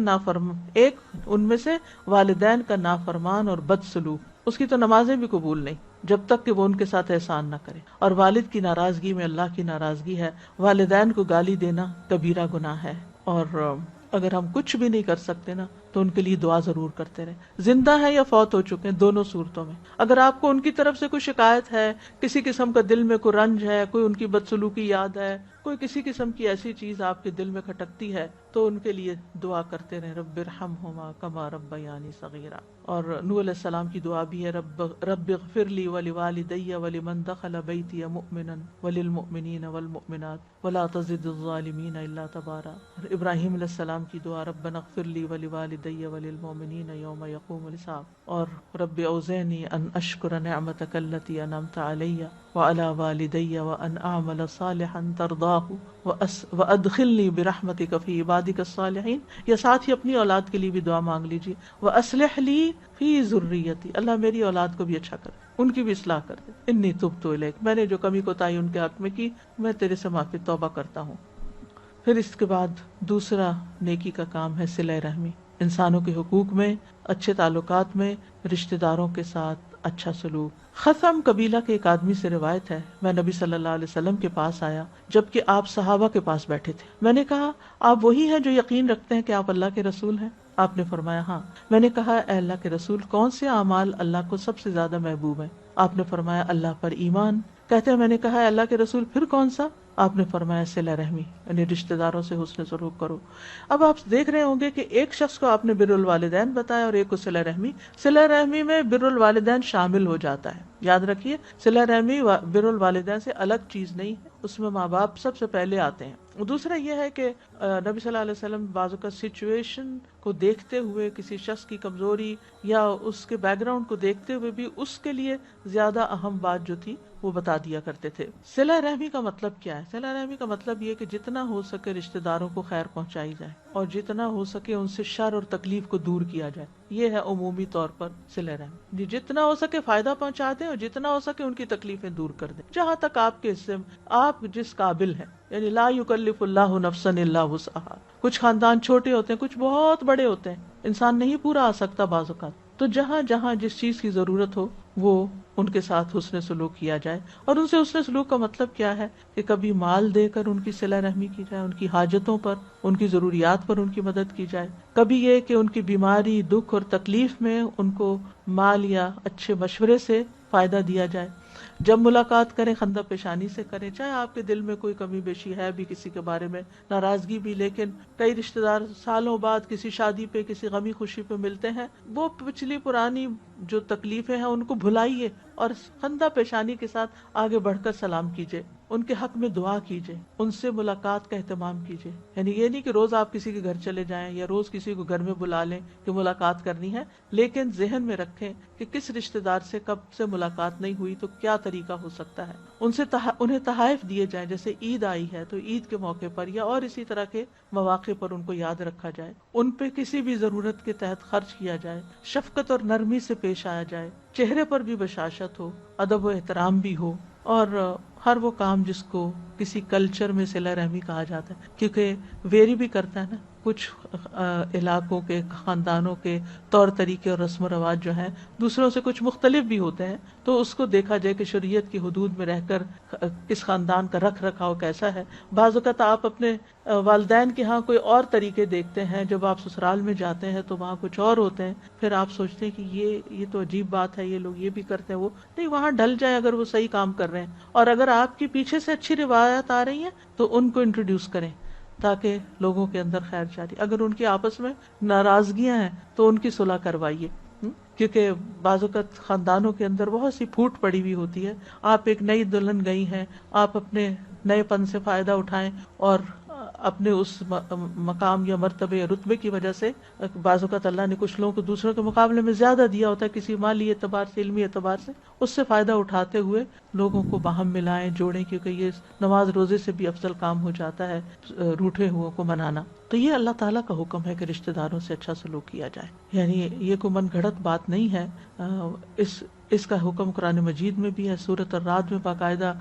ان میں سے والدین کا نافرمان اور بد سلوک، اس کی تو نمازیں بھی قبول نہیں جب تک کہ وہ ان کے ساتھ احسان نہ کرے۔ اور والد کی ناراضگی میں اللہ کی ناراضگی ہے، والدین کو گالی دینا کبیرہ گناہ ہے۔ اور اگر ہم کچھ بھی نہیں کر سکتے نا تو ان کے لیے دعا ضرور کرتے رہیں، زندہ ہے یا فوت ہو چکے ہیں، دونوں صورتوں میں۔ اگر آپ کو ان کی طرف سے کوئی شکایت ہے، کسی قسم کا دل میں کوئی رنج ہے، کوئی ان کی بدسلوکی یاد ہے، کوئی کسی قسم کی ایسی چیز آپ کے دل میں کھٹکتی ہے تو ان کے لیے دعا کرتے رہیں، رب ارحمہما کما ربیانی صغیرا۔ اور نوح علیہ السلام کی دعا بھی ہے، رب اغفر لی ولوالدی ولمن دخل بیتی مؤمنا وللمؤمنین والمؤمنات ولا تزد الظالمین الا تبارا۔ اور ابراہیم علیہ السلام کی دعا، ربنا اغفر لی ولوالدی وللمؤمنین یوم یقوم الحساب۔ اور رب اوزعنی ان اشکر نعمتک التی انعمت علی وعلی والدی وان اعمل صالحا ترضاہ وادخلنی برحمتک فی عبادک الصالحین۔ یا ساتھ ہی اپنی اولاد کے لیے بھی دعا مانگ لیجیے، واصلح لی فی ذریتی، اللہ میری اولاد کو بھی اچھا کر، ان کی بھی اصلاح کر دے، انی تبت الیک، میں نے جو کمی کوتاہی ان کے حق میں کی میں تیرے سے معافی توبہ کرتا ہوں۔ پھر اس کے بعد دوسرا نیکی کا کام ہے صلہ رحمی، انسانوں کے حقوق میں، اچھے تعلقات میں، رشتہ داروں کے ساتھ اچھا سلوک۔ خثم قبیلہ کے ایک آدمی سے روایت ہے، میں نبی صلی اللہ علیہ وسلم کے پاس آیا جبکہ آپ صحابہ کے پاس بیٹھے تھے۔ میں نے کہا، آپ وہی ہیں جو یقین رکھتے ہیں کہ آپ اللہ کے رسول ہیں؟ آپ نے فرمایا ہاں۔ میں نے کہا، اے اللہ کے رسول، کون سے اعمال اللہ کو سب سے زیادہ محبوب ہیں؟ آپ نے فرمایا اللہ پر ایمان۔ کہتے ہیں میں نے کہا، اے اللہ کے رسول پھر کون سا؟ آپ نے فرمایا صلہ رحمی، یعنی رشتہ داروں سے حسن سلوک کرو۔ اب آپ دیکھ رہے ہوں گے کہ ایک شخص کو آپ نے بر الوالدین بتایا اور ایک کو صلہ رحمی۔ صلہ رحمی میں بر الوالدین شامل ہو جاتا ہے، یاد رکھیے صلہ رحمی بر الوالدین سے الگ چیز نہیں ہے، اس میں ماں باپ سب سے پہلے آتے ہیں۔ دوسرا یہ ہے کہ نبی صلی اللہ علیہ وسلم بعض اوقات سچویشن کو دیکھتے ہوئے، کسی شخص کی کمزوری یا اس کے بیک گراؤنڈ کو دیکھتے ہوئے بھی اس کے لیے زیادہ اہم بات جو تھی وہ بتا دیا کرتے تھے۔ صلہ رحمی کا مطلب کیا ہے؟ صلہ رحمی کا مطلب یہ کہ جتنا ہو سکے رشتہ داروں کو خیر پہنچائی جائے اور جتنا ہو سکے ان سے شر اور تکلیف کو دور کیا جائے، یہ ہے عمومی طور پر صلہ رحمی۔ جتنا ہو سکے فائدہ پہنچا دیں اور جتنا ہو سکے ان کی تکلیفیں دور کر دیں، جہاں تک آپ کے حصے میں آپ جس قابل ہیں، یعنی لا یکلف اللہ نفسا الا وسعہا۔ کچھ خاندان چھوٹے ہوتے ہیں، کچھ بہت بڑے ہوتے ہیں، انسان نہیں پورا آ سکتا بعض اوقات، تو جہاں جہاں جس چیز کی ضرورت ہو وہ ان کے ساتھ حسن سلوک کیا جائے۔ اور ان سے حسن سلوک کا مطلب کیا ہے کہ کبھی مال دے کر ان کی صلہ رحمی کی جائے، ان کی حاجتوں پر، ان کی ضروریات پر ان کی مدد کی جائے، کبھی یہ کہ ان کی بیماری، دکھ اور تکلیف میں ان کو مال یا اچھے مشورے سے فائدہ دیا جائے۔ جب ملاقات کریں خندہ پیشانی سے کریں، چاہے آپ کے دل میں کوئی کمی بیشی ہے بھی کسی کے بارے میں، ناراضگی بھی، لیکن کئی رشتہ دار سالوں بعد کسی شادی پہ، کسی غمی خوشی پہ ملتے ہیں، وہ پچھلی پرانی جو تکلیفیں ہیں ان کو بھلائیے اور خندہ پیشانی کے ساتھ آگے بڑھ کر سلام کیجیے، ان کے حق میں دعا کیجیے، ان سے ملاقات کا اہتمام کیجیے۔ یعنی یہ نہیں کہ روز آپ کسی کے گھر چلے جائیں یا روز کسی کو گھر میں بلا لیں کہ ملاقات کرنی ہے، لیکن ذہن میں رکھیں کہ کس رشتہ دار سے کب سے ملاقات نہیں ہوئی تو کیا طریقہ ہو سکتا ہے۔ ان سے انہیں تحائف دیے جائیں، جیسے عید آئی ہے تو عید کے موقع پر یا اور اسی طرح کے مواقع پر ان کو یاد رکھا جائے، ان پہ کسی بھی ضرورت کے تحت خرچ کیا جائے، شفقت اور نرمی سے پیش آیا جائے، چہرے پر بھی بشاشت ہو، ادب و احترام بھی ہو، اور ہر وہ کام جس کو کسی کلچر میں صلہ رحمی کہا جاتا ہے، کیونکہ ویری بھی کرتا ہے نا، کچھ علاقوں کے، خاندانوں کے طور طریقے اور رسم و رواج جو ہیں دوسروں سے کچھ مختلف بھی ہوتے ہیں، تو اس کو دیکھا جائے کہ شریعت کی حدود میں رہ کر کس خاندان کا رکھ رکھاؤ کیسا ہے۔ بعض اوقات آپ اپنے والدین کے ہاں کوئی اور طریقے دیکھتے ہیں، جب آپ سسرال میں جاتے ہیں تو وہاں کچھ اور ہوتے ہیں، پھر آپ سوچتے ہیں کہ یہ تو عجیب بات ہے، یہ لوگ یہ بھی کرتے ہیں، وہ نہیں، وہاں ڈل جائے اگر وہ صحیح کام کر رہے ہیں، اور اگر آپ کی پیچھے سے اچھی روایات آ رہی ہیں تو ان کو انٹروڈیوس کریں تاکہ لوگوں کے اندر خیر جاری۔ اگر ان کی آپس میں ناراضگیاں ہیں تو ان کی صلح کروائیے، کیونکہ بعض اوقات خاندانوں کے اندر بہت سی پھوٹ پڑی ہوئی ہوتی ہے۔ آپ ایک نئی دلہن گئی ہیں، آپ اپنے نئے پن سے فائدہ اٹھائیں اور اپنے اس مقام یا مرتبے یا رتبے کی وجہ سے بعض اوقات اللہ نے کچھ لوگوں کو دوسروں کے مقابلے میں زیادہ دیا ہوتا ہے، کسی مالی اعتبار سے، علمی اعتبار سے، اس سے فائدہ اٹھاتے ہوئے لوگوں کو باہم ملائیں، جوڑیں، کیونکہ یہ نماز روزے سے بھی افضل کام ہو جاتا ہے روٹھے ہوئے کو منانا۔ تو یہ اللہ تعالیٰ کا حکم ہے کہ رشتہ داروں سے اچھا سلوک کیا جائے، یعنی یہ کوئی من گھڑت بات نہیں ہے، اس کا حکم قرآن مجید میں بھی ہے۔ سورۃ الرعد میں باقاعدہ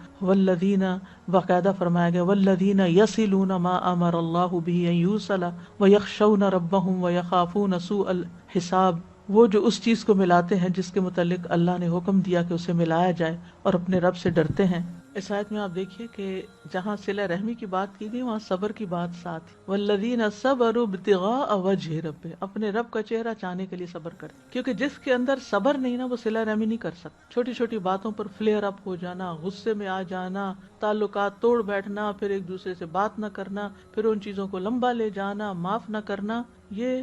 باقاعدہ فرمایا گیا والذین یصلون ما امر اللہ بہ ان یوصل ویخشون ربہم ویخافون سوء الحساب وہ جو اس چیز کو ملاتے ہیں جس کے متعلق اللہ نے حکم دیا کہ اسے ملایا جائے اور اپنے رب سے ڈرتے ہیں. اس آیت میں آپ دیکھیے کہ جہاں صلہ رحمی کی بات کی گئی وہاں صبر کی بات ساتھ. والذین صبروا ابتغاء وجہ ربہ، اپنے رب کا چہرہ چاہنے کے لیے صبر کرتے، کیونکہ جس کے اندر صبر نہیں نا وہ صلہ رحمی نہیں کر سکتا. چھوٹی چھوٹی باتوں پر فلیئر اپ ہو جانا، غصے میں آ جانا، تعلقات توڑ بیٹھنا، پھر ایک دوسرے سے بات نہ کرنا، پھر ان چیزوں کو لمبا لے جانا، معاف نہ کرنا، یہ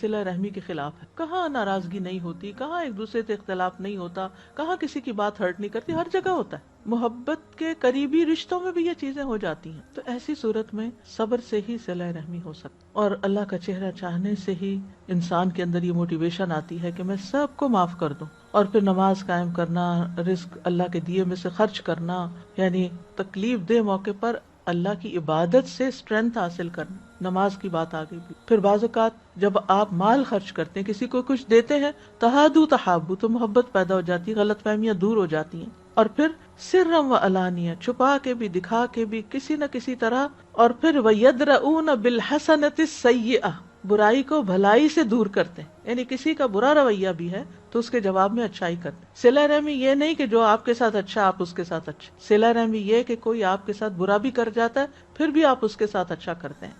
صلہ رحمی کے خلاف ہے. کہاں ناراضگی نہیں ہوتی، کہاں ایک دوسرے سے اختلاف نہیں ہوتا، کہاں کسی کی بات ہرٹ نہیں کرتی، ہر جگہ ہوتا ہے. محبت کے قریبی رشتوں میں بھی یہ چیزیں ہو جاتی ہیں. تو ایسی صورت میں صبر سے ہی صلہ رحمی ہو سکتی، اور اللہ کا چہرہ چاہنے سے ہی انسان کے اندر یہ موٹیویشن آتی ہے کہ میں سب کو معاف کر دوں. اور پھر نماز قائم کرنا، رزق اللہ کے دیے میں سے خرچ کرنا، یعنی تکلیف دہ موقع پر اللہ کی عبادت سے اسٹرینتھ حاصل کرنا. نماز کی بات آ گئی. پھر بعض اوقات جب آپ مال خرچ کرتے ہیں، کسی کو کچھ دیتے ہیں، تہادو تحابو، تو محبت پیدا ہو جاتی ہے، غلط فہمیاں دور ہو جاتی ہیں. اور پھر سرم و علانیہ، چھپا کے بھی دکھا کے بھی کسی نہ کسی طرح. اور پھر وَيَدْرَؤُونَ بِالْحَسَنَةِ السَّيِّئَةِ، برائی کو بھلائی سے دور کرتے ہیں. یعنی کسی کا برا رویہ بھی ہے تو اس کے جواب میں اچھائی کرتے. صلہ رحمی یہ نہیں کہ جو آپ کے ساتھ اچھا آپ اس کے ساتھ اچھا. صلہ رحمی یہ کہ کوئی آپ کے ساتھ برا بھی کر جاتا ہے پھر بھی آپ اس کے ساتھ اچھا کرتے ہیں.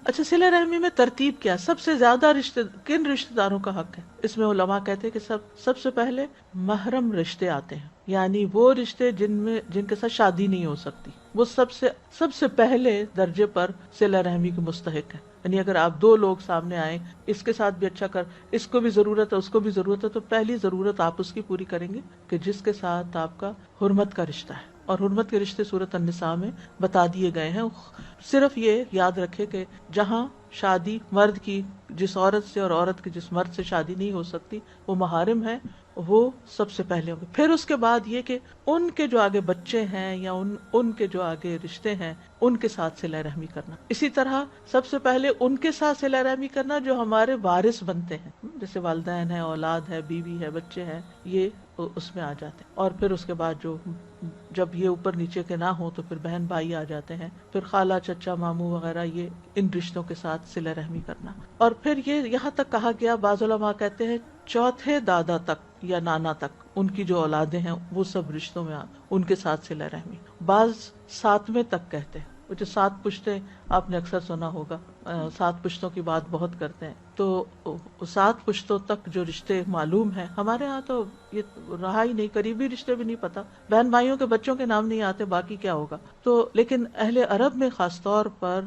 اچھا، صلہ رحمی میں ترتیب کیا؟ سب سے زیادہ کن رشتہ داروں کا حق ہے؟ اس میں علماء کہتے ہیں کہ سب سے پہلے محرم رشتے آتے ہیں، یعنی وہ رشتے جن کے ساتھ شادی نہیں ہو سکتی، وہ سب سے پہلے درجے پر صلہ رحمی کے مستحق ہے. یعنی اگر آپ دو لوگ سامنے آئیں، اس کے ساتھ بھی اچھا اس کو بھی ضرورت ہے، اس کو بھی ضرورت ہے، تو پہلی ضرورت آپ اس کی پوری کریں گے کہ جس کے ساتھ آپ کا حرمت کا رشتہ ہے. اور حرمت کے رشتے سورۃ النساء میں بتا دیے گئے ہیں. صرف یہ یاد رکھے کہ جہاں شادی مرد کی جس عورت سے اور عورت کی جس مرد سے شادی نہیں ہو سکتی وہ محارم ہے، وہ سب سے پہلے ہوں گے. پھر اس کے بعد یہ کہ ان کے جو آگے بچے ہیں یا ان کے جو آگے رشتے ہیں ان کے ساتھ صلہ رحمی کرنا. اسی طرح سب سے پہلے ان کے ساتھ صلہ رحمی کرنا جو ہمارے وارث بنتے ہیں، جیسے والدین ہیں، اولاد ہے، بیوی ہے، بچے ہیں، یہ اس میں آ جاتے ہیں. اور پھر اس کے بعد جب یہ اوپر نیچے کے نہ ہوں تو پھر بہن بھائی آ جاتے ہیں، پھر خالہ چچا ماموں وغیرہ، یہ ان رشتوں کے ساتھ صلہ رحمی کرنا. اور پھر یہ یہاں تک کہا گیا، بعض علماء کہتے ہیں چوتھے دادا تک یا نانا تک، ان کی جو اولادیں ہیں وہ سب رشتوں میں ان کے ساتھ صلہ رحمی. بعض ساتویں تک کہتے ہیں، وہ جو 7 پشتیں آپ نے اکثر سنا ہوگا، 7 پشتوں کی بات بہت کرتے ہیں، تو 7 پشتوں تک جو رشتے معلوم ہیں. ہمارے ہاں تو یہ رہا ہی نہیں، قریبی رشتے بھی نہیں پتا، بہن بھائیوں کے بچوں کے نام نہیں آتے، باقی کیا ہوگا. تو لیکن اہل عرب میں خاص طور پر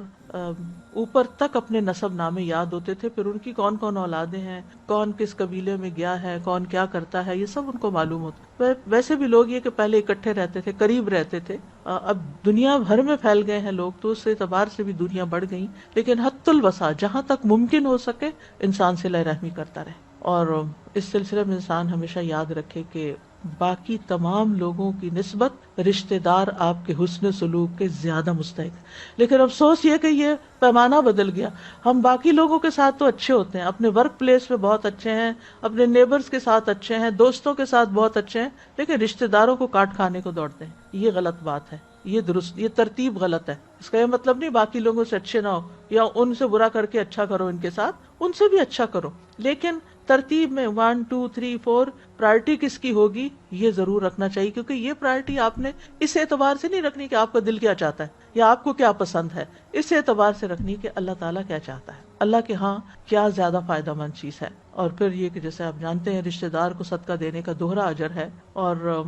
اوپر تک اپنے نسب نامے یاد ہوتے تھے، پھر ان کی کون کون اولادیں ہیں، کون کس قبیلے میں گیا ہے، کون کیا کرتا ہے، یہ سب ان کو معلوم ہوتا. ویسے بھی لوگ یہ کہ پہلے اکٹھے رہتے تھے، قریب رہتے تھے. اب دنیا بھر میں پھیل گئے ہیں لوگ، تو اس اعتبار سے بھی دنیا بڑھ گئی، لیکن حد الوسع جہاں تک ممکن ہو سکے انسان صلہ رحمی کرتا رہے. اور اس سلسلے میں انسان ہمیشہ یاد رکھے کہ باقی تمام لوگوں کی نسبت رشتہ دار آپ کے حسن سلوک کے زیادہ مستحق. لیکن افسوس یہ کہ یہ پیمانہ بدل گیا. ہم باقی لوگوں کے ساتھ تو اچھے ہوتے ہیں، اپنے ورک پلیس پہ بہت اچھے ہیں، اپنے نیبرز کے ساتھ اچھے ہیں، دوستوں کے ساتھ بہت اچھے ہیں، لیکن رشتہ داروں کو کاٹ کھانے کو دوڑتے ہیں. یہ غلط بات ہے، یہ ترتیب غلط ہے. اس کا یہ مطلب نہیں باقی لوگوں سے اچھے نہ ہو یا ان سے برا کر کے اچھا کرو، ان کے ساتھ ان سے بھی اچھا کرو، لیکن ترتیب میں 1 2 3 4 پرائرٹی کس کی ہوگی یہ ضرور رکھنا چاہیے. کیونکہ یہ پرائرٹی آپ نے اس اعتبار سے نہیں رکھنی کہ آپ کا دل کیا چاہتا ہے یا آپ کو کیا پسند ہے، اس اعتبار سے رکھنی کہ اللہ تعالیٰ کیا چاہتا ہے، اللہ کے ہاں کیا زیادہ فائدہ مند چیز ہے. اور پھر یہ کہ جیسے آپ جانتے ہیں رشتہ دار کو صدقہ دینے کا دوہرا اجر ہے. اور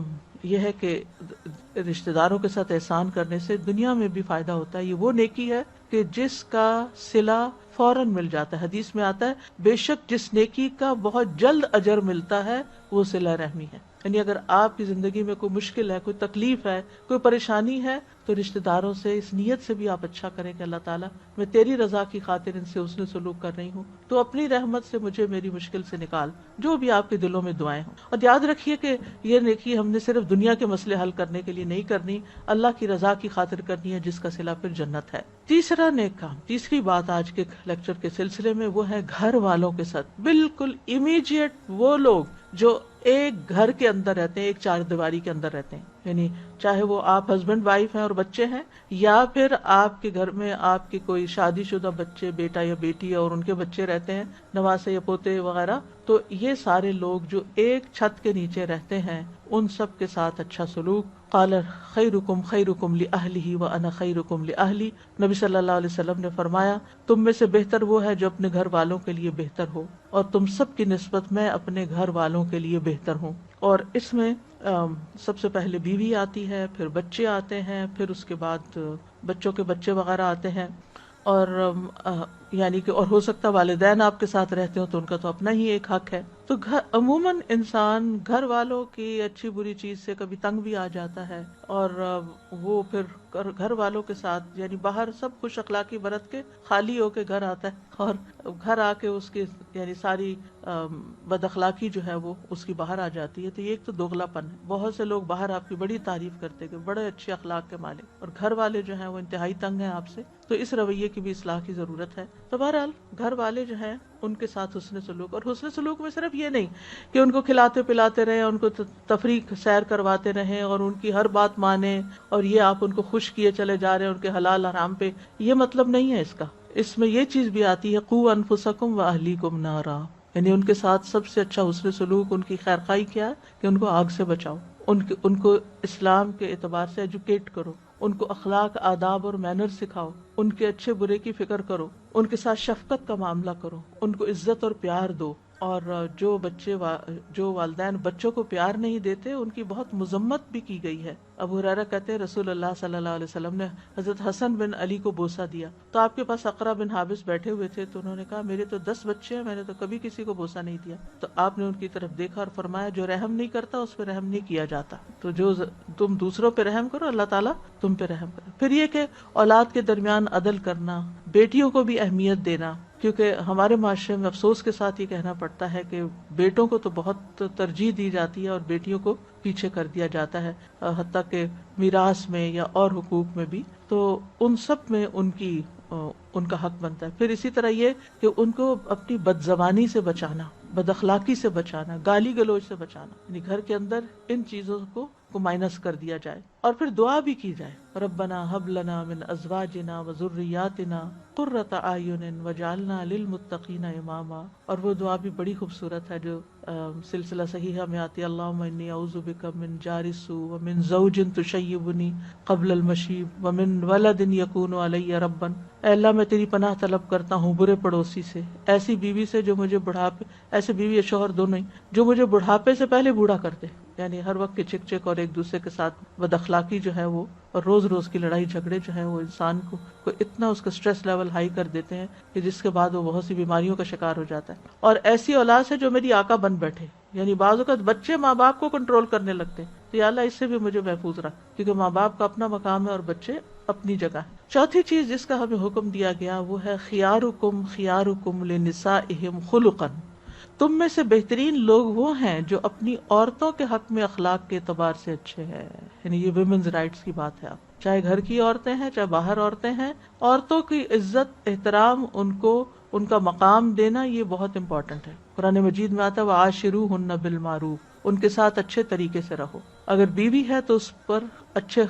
یہ ہے کہ رشتہ داروں کے ساتھ احسان کرنے سے دنیا میں بھی فائدہ ہوتا ہے. یہ وہ نیکی ہے کہ جس کا صلہ فوراً مل جاتا ہے. حدیث میں آتا ہے بے شک جس نیکی کا بہت جلد اجر ملتا ہے وہ صلہ رحمی ہے. یعنی اگر آپ کی زندگی میں کوئی مشکل ہے، کوئی تکلیف ہے، کوئی پریشانی ہے، تو رشتہ داروں سے اس نیت سے بھی آپ اچھا کریں کہ اللہ تعالیٰ میں تیری رضا کی خاطر ان سے حسن سلوک کر رہی ہوں، تو اپنی رحمت سے مجھے میری مشکل سے نکال. جو بھی آپ کے دلوں میں دعائیں ہوں. اور یاد رکھیے کہ یہ نیکی ہم نے صرف دنیا کے مسئلے حل کرنے کے لیے نہیں کرنی، اللہ کی رضا کی خاطر کرنی ہے، جس کا صلہ پھر جنت ہے. تیسرا نیک کام، تیسری بات آج کے لیکچر کے سلسلے میں، وہ ہے گھر والوں کے ساتھ بالکل امیڈیٹ. وہ لوگ جو ایک گھر کے اندر رہتے ہیں، ایک چار دیواری کے اندر رہتے ہیں، یعنی چاہے وہ آپ ہسبینڈ وائف ہیں اور بچے ہیں، یا پھر آپ کے گھر میں آپ کے کوئی شادی شدہ بچے، بیٹا یا بیٹی ہے اور ان کے بچے رہتے ہیں، نواسے یا پوتے وغیرہ، تو یہ سارے لوگ جو ایک چھت کے نیچے رہتے ہیں ان سب کے ساتھ اچھا سلوک۔ قال خیرکم خیرکم لأہلہ وانا خیرکم لأہلی، نبی صلی اللہ علیہ وسلم نے فرمایا تم میں سے بہتر وہ ہے جو اپنے گھر والوں کے لیے بہتر ہو، اور تم سب کی نسبت میں اپنے گھر والوں کے لیے بہتر ہوں۔ اور اس میں سب سے پہلے بیوی آتی ہے، پھر بچے آتے ہیں، پھر اس کے بعد بچوں کے بچے وغیرہ آتے ہیں، اور یعنی کہ اور ہو سکتا والدین آپ کے ساتھ رہتے ہوں تو ان کا تو اپنا ہی ایک حق ہے۔ تو عموماً انسان گھر والوں کی اچھی بری چیز سے کبھی تنگ بھی آ جاتا ہے، اور وہ پھر گھر والوں کے ساتھ یعنی باہر سب خوش اخلاقی برت کے خالی ہو کے گھر آتا ہے، اور گھر آ کے اس کی یعنی ساری بد اخلاقی جو ہے وہ اس کی باہر آ جاتی ہے۔ تو یہ ایک تو دوغلا پن ہے۔ بہت سے لوگ باہر آپ کی بڑی تعریف کرتے کہ بڑے اچھے اخلاق کے مالک، اور گھر والے جو ہیں وہ انتہائی تنگ ہیں آپ سے، تو اس رویے کی بھی اصلاح کی ضرورت ہے۔ تو بہرحال گھر والے جو ہیں ان کے ساتھ حسن سلوک، اور حسن سلوک میں صرف یہ نہیں کہ ان کو کھلاتے پلاتے رہیں، ان کو تفریح سیر کرواتے رہیں اور ان کی ہر بات مانیں، اور یہ آپ ان کو خوش کیے چلے جا رہے ہیں ان کے حلال حرام پہ، یہ مطلب نہیں ہے اس کا۔ اس میں یہ چیز بھی آتی ہے قوا انفسکم واہلیکم نارا، یعنی ان کے ساتھ سب سے اچھا حسن سلوک، ان کی خیر خواہی کیا ہے کہ ان کو آگ سے بچاؤ، ان کو اسلام کے اعتبار سے ایجوکیٹ کرو، ان کو اخلاق، آداب اور مینر سکھاؤ، ان کے اچھے برے کی فکر کرو، ان کے ساتھ شفقت کا معاملہ کرو، ان کو عزت اور پیار دو۔ اور جو والدین بچوں کو پیار نہیں دیتے ان کی بہت مذمت بھی کی گئی ہے۔ ابو ہریرہ کہتے ہیں رسول اللہ صلی اللہ علیہ وسلم نے حضرت حسن بن علی کو بوسہ دیا، تو آپ کے پاس اقرا بن حابس بیٹھے ہوئے تھے، تو انہوں نے کہا میرے تو 10 بچے ہیں، میں نے تو کبھی کسی کو بوسہ نہیں دیا۔ تو آپ نے ان کی طرف دیکھا اور فرمایا جو رحم نہیں کرتا اس پہ رحم نہیں کیا جاتا، تو جو تم دوسروں پہ رحم کرو اللہ تعالیٰ تم پہ رحم کرے۔ پھر یہ کہ اولاد کے درمیان عدل کرنا، بیٹیوں کو بھی اہمیت دینا، کیونکہ ہمارے معاشرے میں افسوس کے ساتھ یہ کہنا پڑتا ہے کہ بیٹوں کو تو بہت ترجیح دی جاتی ہے اور بیٹیوں کو پیچھے کر دیا جاتا ہے، حتیٰ کہ میراث میں یا اور حقوق میں بھی، تو ان سب میں ان کا حق بنتا ہے۔ پھر اسی طرح یہ کہ ان کو اپنی بد زبانی سے بچانا، بد اخلاقی سے بچانا، گالی گلوچ سے بچانا، یعنی گھر کے اندر ان چیزوں کو مائنس کر دیا جائے، اور پھر دعا بھی کی جائے ربنا هب لنا من ازواجنا وذرياتنا قرۃ اعین واجعلنا للمتقین اماما، اور وہ دعا بھی بڑی خوبصورت ہے جو سلسلہ صحیحہ میں آتی ہے اللہم انی اعوذ بک من جار السوء ومن زوج تشیبنی قبل المشیب ومن ولد یکون علی ربا، اے اللہ میں تیری پناہ طلب کرتا ہوں برے پڑوسی سے، ایسی بیوی سے جو مجھے بڑھاپے، ایسے بیوی یا شوہر دونوں ہی، جو مجھے بڑھاپے سے پہلے بوڑھا کر دے، یعنی ہر وقت کے چک چک اور ایک دوسرے کے ساتھ بد اخلاقی جو ہے وہ، اور روز روز کی لڑائی جھگڑے جو ہیں وہ انسان کو اتنا اس کا سٹریس لیول ہائی کر دیتے ہیں کہ جس کے بعد وہ بہت سی بیماریوں کا شکار ہو جاتا ہے۔ اور ایسی اولاد سے جو میری آقا بن بیٹھے، یعنی بعض اوقات بچے ماں باپ کو کنٹرول کرنے لگتے ہیں، تو یا اللہ اس سے بھی مجھے محفوظ رکھ، کیونکہ ماں باپ کا اپنا مقام ہے اور بچے اپنی جگہ ہے۔ چوتھی چیز جس کا ہمیں حکم دیا گیا وہ ہے خیارکم خیارکم لنسائہم خلقا، تم میں سے بہترین لوگ وہ ہیں جو اپنی عورتوں کے حق میں اخلاق کے اعتبار سے اچھے ہیں، یعنی یہ ویمنز رائٹس کی بات ہے، آپ چاہے گھر کی عورتیں ہیں چاہے باہر عورتیں ہیں، عورتوں کی عزت، احترام، ان کو ان کا مقام دینا یہ بہت امپورٹنٹ ہے۔ قرآن مجید میں آتا ہے وعاشروہن بالمعروف، ان کے ساتھ اچھے طریقے سے رہو، اگر بیوی ہے تو اس پر اچھے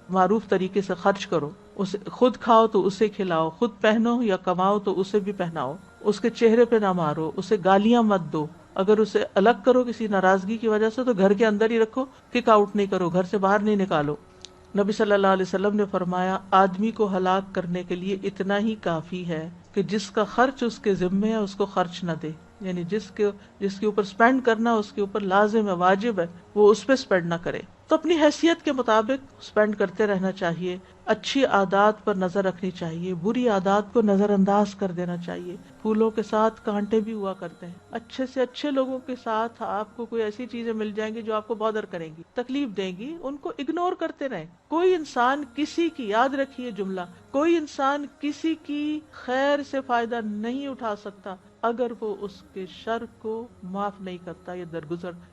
معروف طریقے سے خرچ کرو، اسے خود کھاؤ تو اسے کھلاؤ، خود پہنو یا کماؤ تو اسے بھی پہناؤ، اس کے چہرے پہ نہ مارو، اسے گالیاں مت دو، اگر اسے الگ کرو کسی ناراضگی کی وجہ سے تو گھر کے اندر ہی رکھو، کک آؤٹ نہیں کرو، گھر سے باہر نہیں نکالو۔ نبی صلی اللہ علیہ وسلم نے فرمایا آدمی کو ہلاک کرنے کے لیے اتنا ہی کافی ہے کہ جس کا خرچ اس کے ذمے ہے اس کو خرچ نہ دے، یعنی جس کے اوپر سپینڈ کرنا اس کے اوپر لازم ہے، واجب ہے، وہ اس پہ سپینڈ نہ کرے۔ تو اپنی حیثیت کے مطابق سپینڈ کرتے رہنا چاہیے، اچھی عادات پر نظر رکھنی چاہیے، بری عادات کو نظر انداز کر دینا چاہیے۔ پھولوں کے ساتھ کانٹے بھی ہوا کرتے ہیں، اچھے سے اچھے لوگوں کے ساتھ آپ کو کوئی ایسی چیزیں مل جائیں گی جو آپ کو بادر کریں گی، تکلیف دیں گی، ان کو اگنور کرتے رہیں۔ کوئی انسان کسی کی، یاد رکھیے جملہ، کوئی انسان کسی کی خیر سے فائدہ نہیں اٹھا سکتا اگر وہ اس کے شر کو معاف نہیں کرتا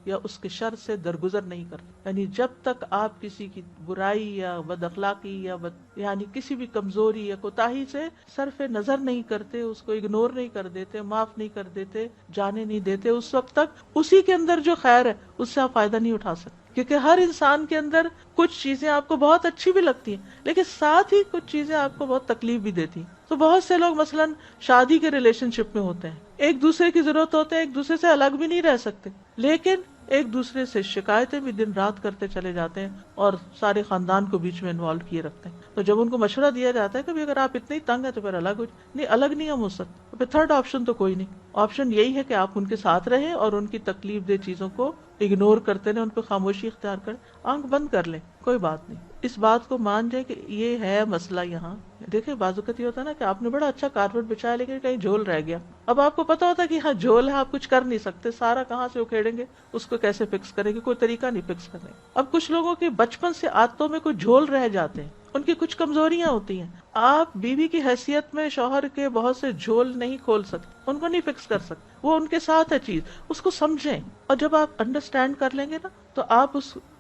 یا اس کے شر سے درگزر نہیں کرتا، یعنی جب تک آپ کسی کی برائی یا بد اخلاقی یا یعنی کسی بھی کمزوری یا کوتاہی سے صرف نظر نہیں کرتے، اس کو اگنور نہیں کر دیتے، معاف نہیں کر دیتے، جانے نہیں دیتے، اس وقت تک اسی کے اندر جو خیر ہے اس سے آپ فائدہ نہیں اٹھا سکتے۔ کیونکہ ہر انسان کے اندر کچھ چیزیں آپ کو بہت اچھی بھی لگتی ہیں لیکن ساتھ ہی کچھ چیزیں آپ کو بہت تکلیف بھی دیتی ہیں. تو بہت سے لوگ مثلاً شادی کے ریلیشن شپ میں ہوتے ہیں, ایک دوسرے کی ضرورت ہوتے ہیں, ایک دوسرے سے الگ بھی نہیں رہ سکتے, لیکن ایک دوسرے سے شکایتیں بھی دن رات کرتے چلے جاتے ہیں اور سارے خاندان کو بیچ میں انوالو کیے رکھتے ہیں. تو جب ان کو مشورہ دیا جاتا ہے کہ اگر آپ اتنے ہی تنگ ہیں تو پھر الگ ہو نہیں, الگ نہیں ہم ہو سکتے, پھر تھرڈ آپشن تو کوئی نہیں. آپشن یہی ہے کہ آپ ان کے ساتھ رہیں اور ان کی تکلیف دہ چیزوں کو اگنور کرتے رہیں, ان پہ خاموشی اختیار کریں, آنکھ بند کر لیں, کوئی بات نہیں. اس بات کو مان جائیں کہ یہ ہے مسئلہ یہاں. دیکھیں بعض اوقات یہ ہوتا ہے نا کہ آپ نے بڑا اچھا کارپیٹ بچھایا لیکن کہیں جھول رہ گیا. اب آپ کو پتا ہوتا ہے کہ ہاں جھول ہے, آپ کچھ کر نہیں سکتے, سارا کہاں سے اکھیڑیں گے, اس کو کیسے فکس کریں گے, کوئی طریقہ نہیں فکس کرنے. اب کچھ لوگوں کے بچپن سے عادتوں میں کوئی جھول رہ جاتے ہیں, ان کی کچھ کمزوریاں ہوتی ہیں. آپ بیوی کی حیثیت میں شوہر کے بہت سے جھول نہیں کھول سکتے, ان کو نہیں فکس کر سکتے, وہ ان کے ساتھ ہے چیز, اس کو سمجھیں. اور جب آپ انڈرسٹینڈ کر لیں گے نا تو آپ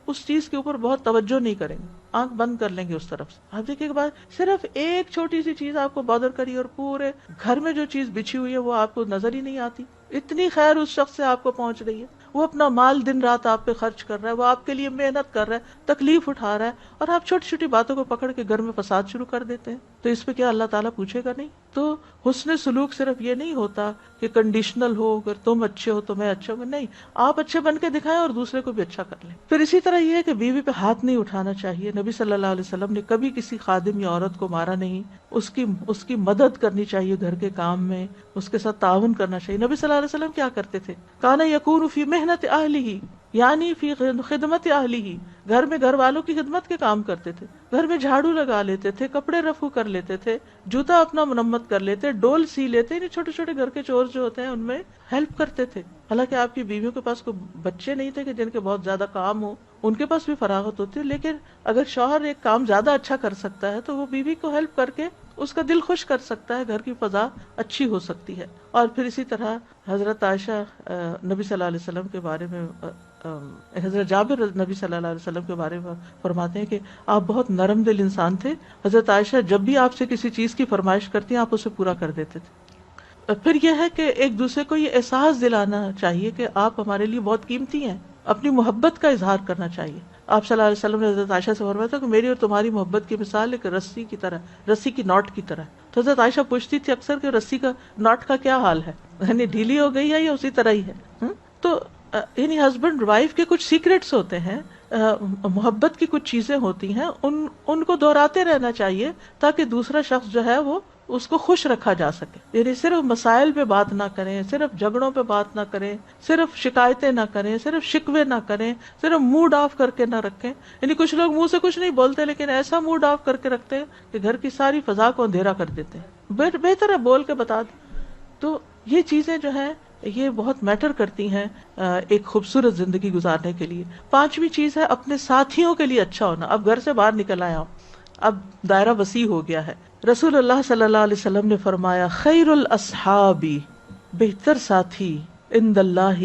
اس چیز کے اوپر بہت توجہ نہیں کریں گے, آنکھ بند کر لیں گے اس طرف سے. آپ دیکھیں کہ بعد صرف ایک چھوٹی سی چیز آپ کو بادر کری اور پورے گھر میں جو چیز بچھی ہوئی ہے وہ آپ کو نظر ہی نہیں آتی. اتنی خیر اس شخص سے آپ کو پہنچ رہی ہے, وہ اپنا مال دن رات آپ پہ خرچ کر رہا ہے, وہ آپ کے لیے محنت کر رہا ہے, تکلیف اٹھا رہا ہے, اور آپ چھوٹی چھوٹی باتوں کو پکڑ کے گھر میں فساد شروع کر دیتے ہیں. تو اس پہ کیا اللہ تعالیٰ پوچھے گا نہیں؟ تو حسن سلوک صرف یہ نہیں ہوتا کہ کنڈیشنل ہو, اگر تم اچھے ہو تو میں اچھا ہوں, نہیں, آپ اچھے بن کے دکھائیں اور دوسرے کو بھی اچھا کر لیں. پھر اسی طرح یہ ہے کہ بیوی پہ ہاتھ نہیں اٹھانا چاہیے. نبی صلی اللہ علیہ وسلم نے کبھی کسی خادم یا عورت کو مارا نہیں. اس کی مدد کرنی چاہیے گھر کے کام میں, اس کے ساتھ تعاون کرنا چاہیے. نبی صلی اللہ علیہ وسلم کیا کرتے تھے؟ کان یکون فی محنت اہلہ, یعنی فی خدمت اہلہ, گھر میں گھر والوں کی خدمت کے کام کرتے تھے, گھر میں جھاڑو لگا لیتے تھے, کپڑے رفو کر لیتے تھے, جوتا اپنا مرمت کر لیتے, ڈول سی لیتے, یعنی چھوٹے چھوٹے گھر کے چور جو ہوتے ہیں ان میں ہیلپ کرتے تھے. حالانکہ آپ کی بیویوں کے پاس کوئی بچے نہیں تھے کہ جن کے بہت زیادہ کام ہو, ان کے پاس بھی فراغت ہوتی ہے, لیکن اگر شوہر ایک کام زیادہ اچھا کر سکتا ہے تو وہ بیوی کو ہیلپ کر کے اس کا دل خوش کر سکتا ہے, گھر کی فضا اچھی ہو سکتی ہے. اور پھر اسی طرح حضرت عائشہ نبی صلی اللہ علیہ وسلم کے بارے میں, حضرت جابر نبی صلی اللہ علیہ وسلم کے بارے میں فرماتے ہیں کہ آپ بہت نرم دل انسان تھے. حضرت عائشہ جب بھی آپ سے کسی چیز کی فرمائش کرتی ہیں آپ اسے پورا کر دیتے تھے. پھر یہ ہے کہ ایک دوسرے کو یہ احساس دلانا چاہیے کہ آپ ہمارے لیے بہت قیمتی ہیں, اپنی محبت کا اظہار کرنا چاہیے. آپ صلی اللہ علیہ وسلم نے حضرت عائشہ سے فرمایا تھا کہ میری اور تمہاری محبت کی مثال ایک رسی کی طرح, رسی کی نوٹ کی طرح. تو حضرت عائشہ پوچھتی تھی اکثر کہ رسی کا نوٹ کا کیا حال ہے, یعنی ڈھیلی ہو گئی ہے یا اسی طرح ہی ہے. تو یعنی ہسبینڈ وائف کے کچھ سیکریٹس ہوتے ہیں, محبت کی کچھ چیزیں ہوتی ہیں, ان کو دہراتے رہنا چاہیے تاکہ دوسرا شخص جو ہے وہ اس کو خوش رکھا جا سکے. یعنی صرف مسائل پہ بات نہ کریں, صرف جھگڑوں پہ بات نہ کریں, صرف شکایتیں نہ کریں, صرف شکوے نہ کریں, صرف موڈ آف کر کے نہ رکھیں. یعنی کچھ لوگ منہ سے کچھ نہیں بولتے لیکن ایسا موڈ آف کر کے رکھتے ہیں کہ گھر کی ساری فضا کو اندھیرا کر دیتے ہیں. بہتر ہے بول کے بتا دیں. تو یہ چیزیں جو ہیں یہ بہت میٹر کرتی ہیں ایک خوبصورت زندگی گزارنے کے لیے. پانچویں چیز ہے اپنے ساتھیوں کے لیے اچھا ہونا. اب گھر سے باہر نکل آیا ہوں, اب دائرہ وسیع ہو گیا ہے. رسول اللہ صلی اللہ علیہ وسلم نے فرمایا خیر الاصحاب, بہتر ساتھی, عند اللہ,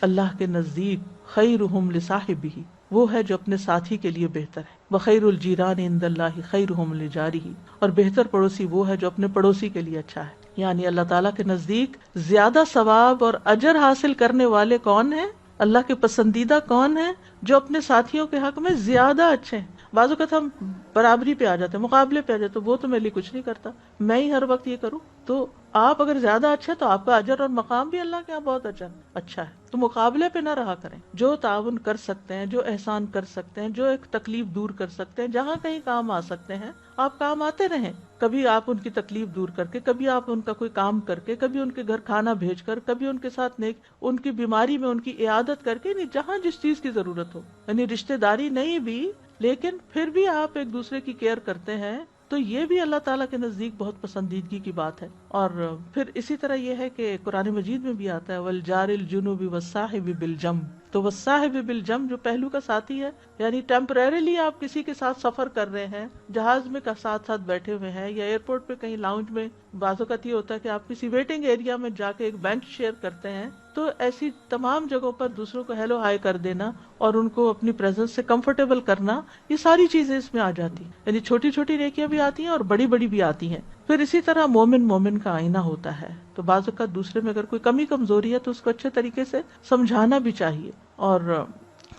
اللہ کے نزدیک, خیرہم لصاحبہ, وہ ہے جو اپنے ساتھی کے لیے بہتر ہے. وخیر الجیران عند اللہ خیرہم لجارہ, اور بہتر پڑوسی وہ ہے جو اپنے پڑوسی کے لیے اچھا ہے. یعنی اللہ تعالیٰ کے نزدیک زیادہ ثواب اور اجر حاصل کرنے والے کون ہیں, اللہ کے پسندیدہ کون ہیں, جو اپنے ساتھیوں کے حق میں زیادہ اچھے ہیں. بعض اوقات ہم برابری پہ آ جاتے ہیں, مقابلے پہ آ جاتے ہیں, وہ تو میرے لیے کچھ نہیں کرتا, میں ہی ہر وقت یہ کروں. تو آپ اگر زیادہ اچھے تو آپ کا اجر اور مقام بھی اللہ کے یہاں بہت اچھا ہے. تو مقابلے پہ نہ رہا کریں. جو تعاون کر سکتے ہیں, جو احسان کر سکتے ہیں, جو ایک تکلیف دور کر سکتے ہیں, جہاں کہیں کام آ سکتے ہیں آپ کام آتے رہیں. کبھی آپ ان کی تکلیف دور کر کے, کبھی آپ ان کا کوئی کام کر کے, کبھی ان کے گھر کھانا بھیج کر, کبھی ان کے ساتھ نیک, ان کی بیماری میں ان کی عیادت کر کے, یعنی جہاں جس چیز کی ضرورت ہو. یعنی رشتہ داری نہیں بھی لیکن پھر بھی آپ ایک دوسرے کی کیئر کرتے ہیں, تو یہ بھی اللہ تعالیٰ کے نزدیک بہت پسندیدگی کی بات ہے. اور پھر اسی طرح یہ ہے کہ قرآن مجید میں بھی آتا ہے والجار الجنوب والصاحب بالجنب. تو والصاحب بالجنب جو پہلو کا ساتھی ہے, یعنی ٹیمپریریلی آپ کسی کے ساتھ سفر کر رہے ہیں, جہاز میں ساتھ ساتھ بیٹھے ہوئے ہیں, یا ایئرپورٹ پہ کہیں لاؤنج میں, بعض اوقات یہ ہوتا ہے کہ آپ کسی ویٹنگ ایریا میں جا کے ایک بینچ شیئر کرتے ہیں. تو ایسی تمام جگہوں پر دوسروں کو ہیلو ہائی کر دینا اور ان کو اپنی پریزنس سے کمفرٹیبل کرنا, یہ ساری چیزیں اس میں آ جاتی ہیں. یعنی چھوٹی چھوٹی نیکیاں بھی آتی ہیں اور بڑی بڑی بھی آتی ہیں. پھر اسی طرح مومن کا آئینہ ہوتا ہے, تو بعض اوقات دوسرے میں اگر کوئی کمی کمزوری ہے تو اس کو اچھے طریقے سے سمجھانا بھی چاہیے. اور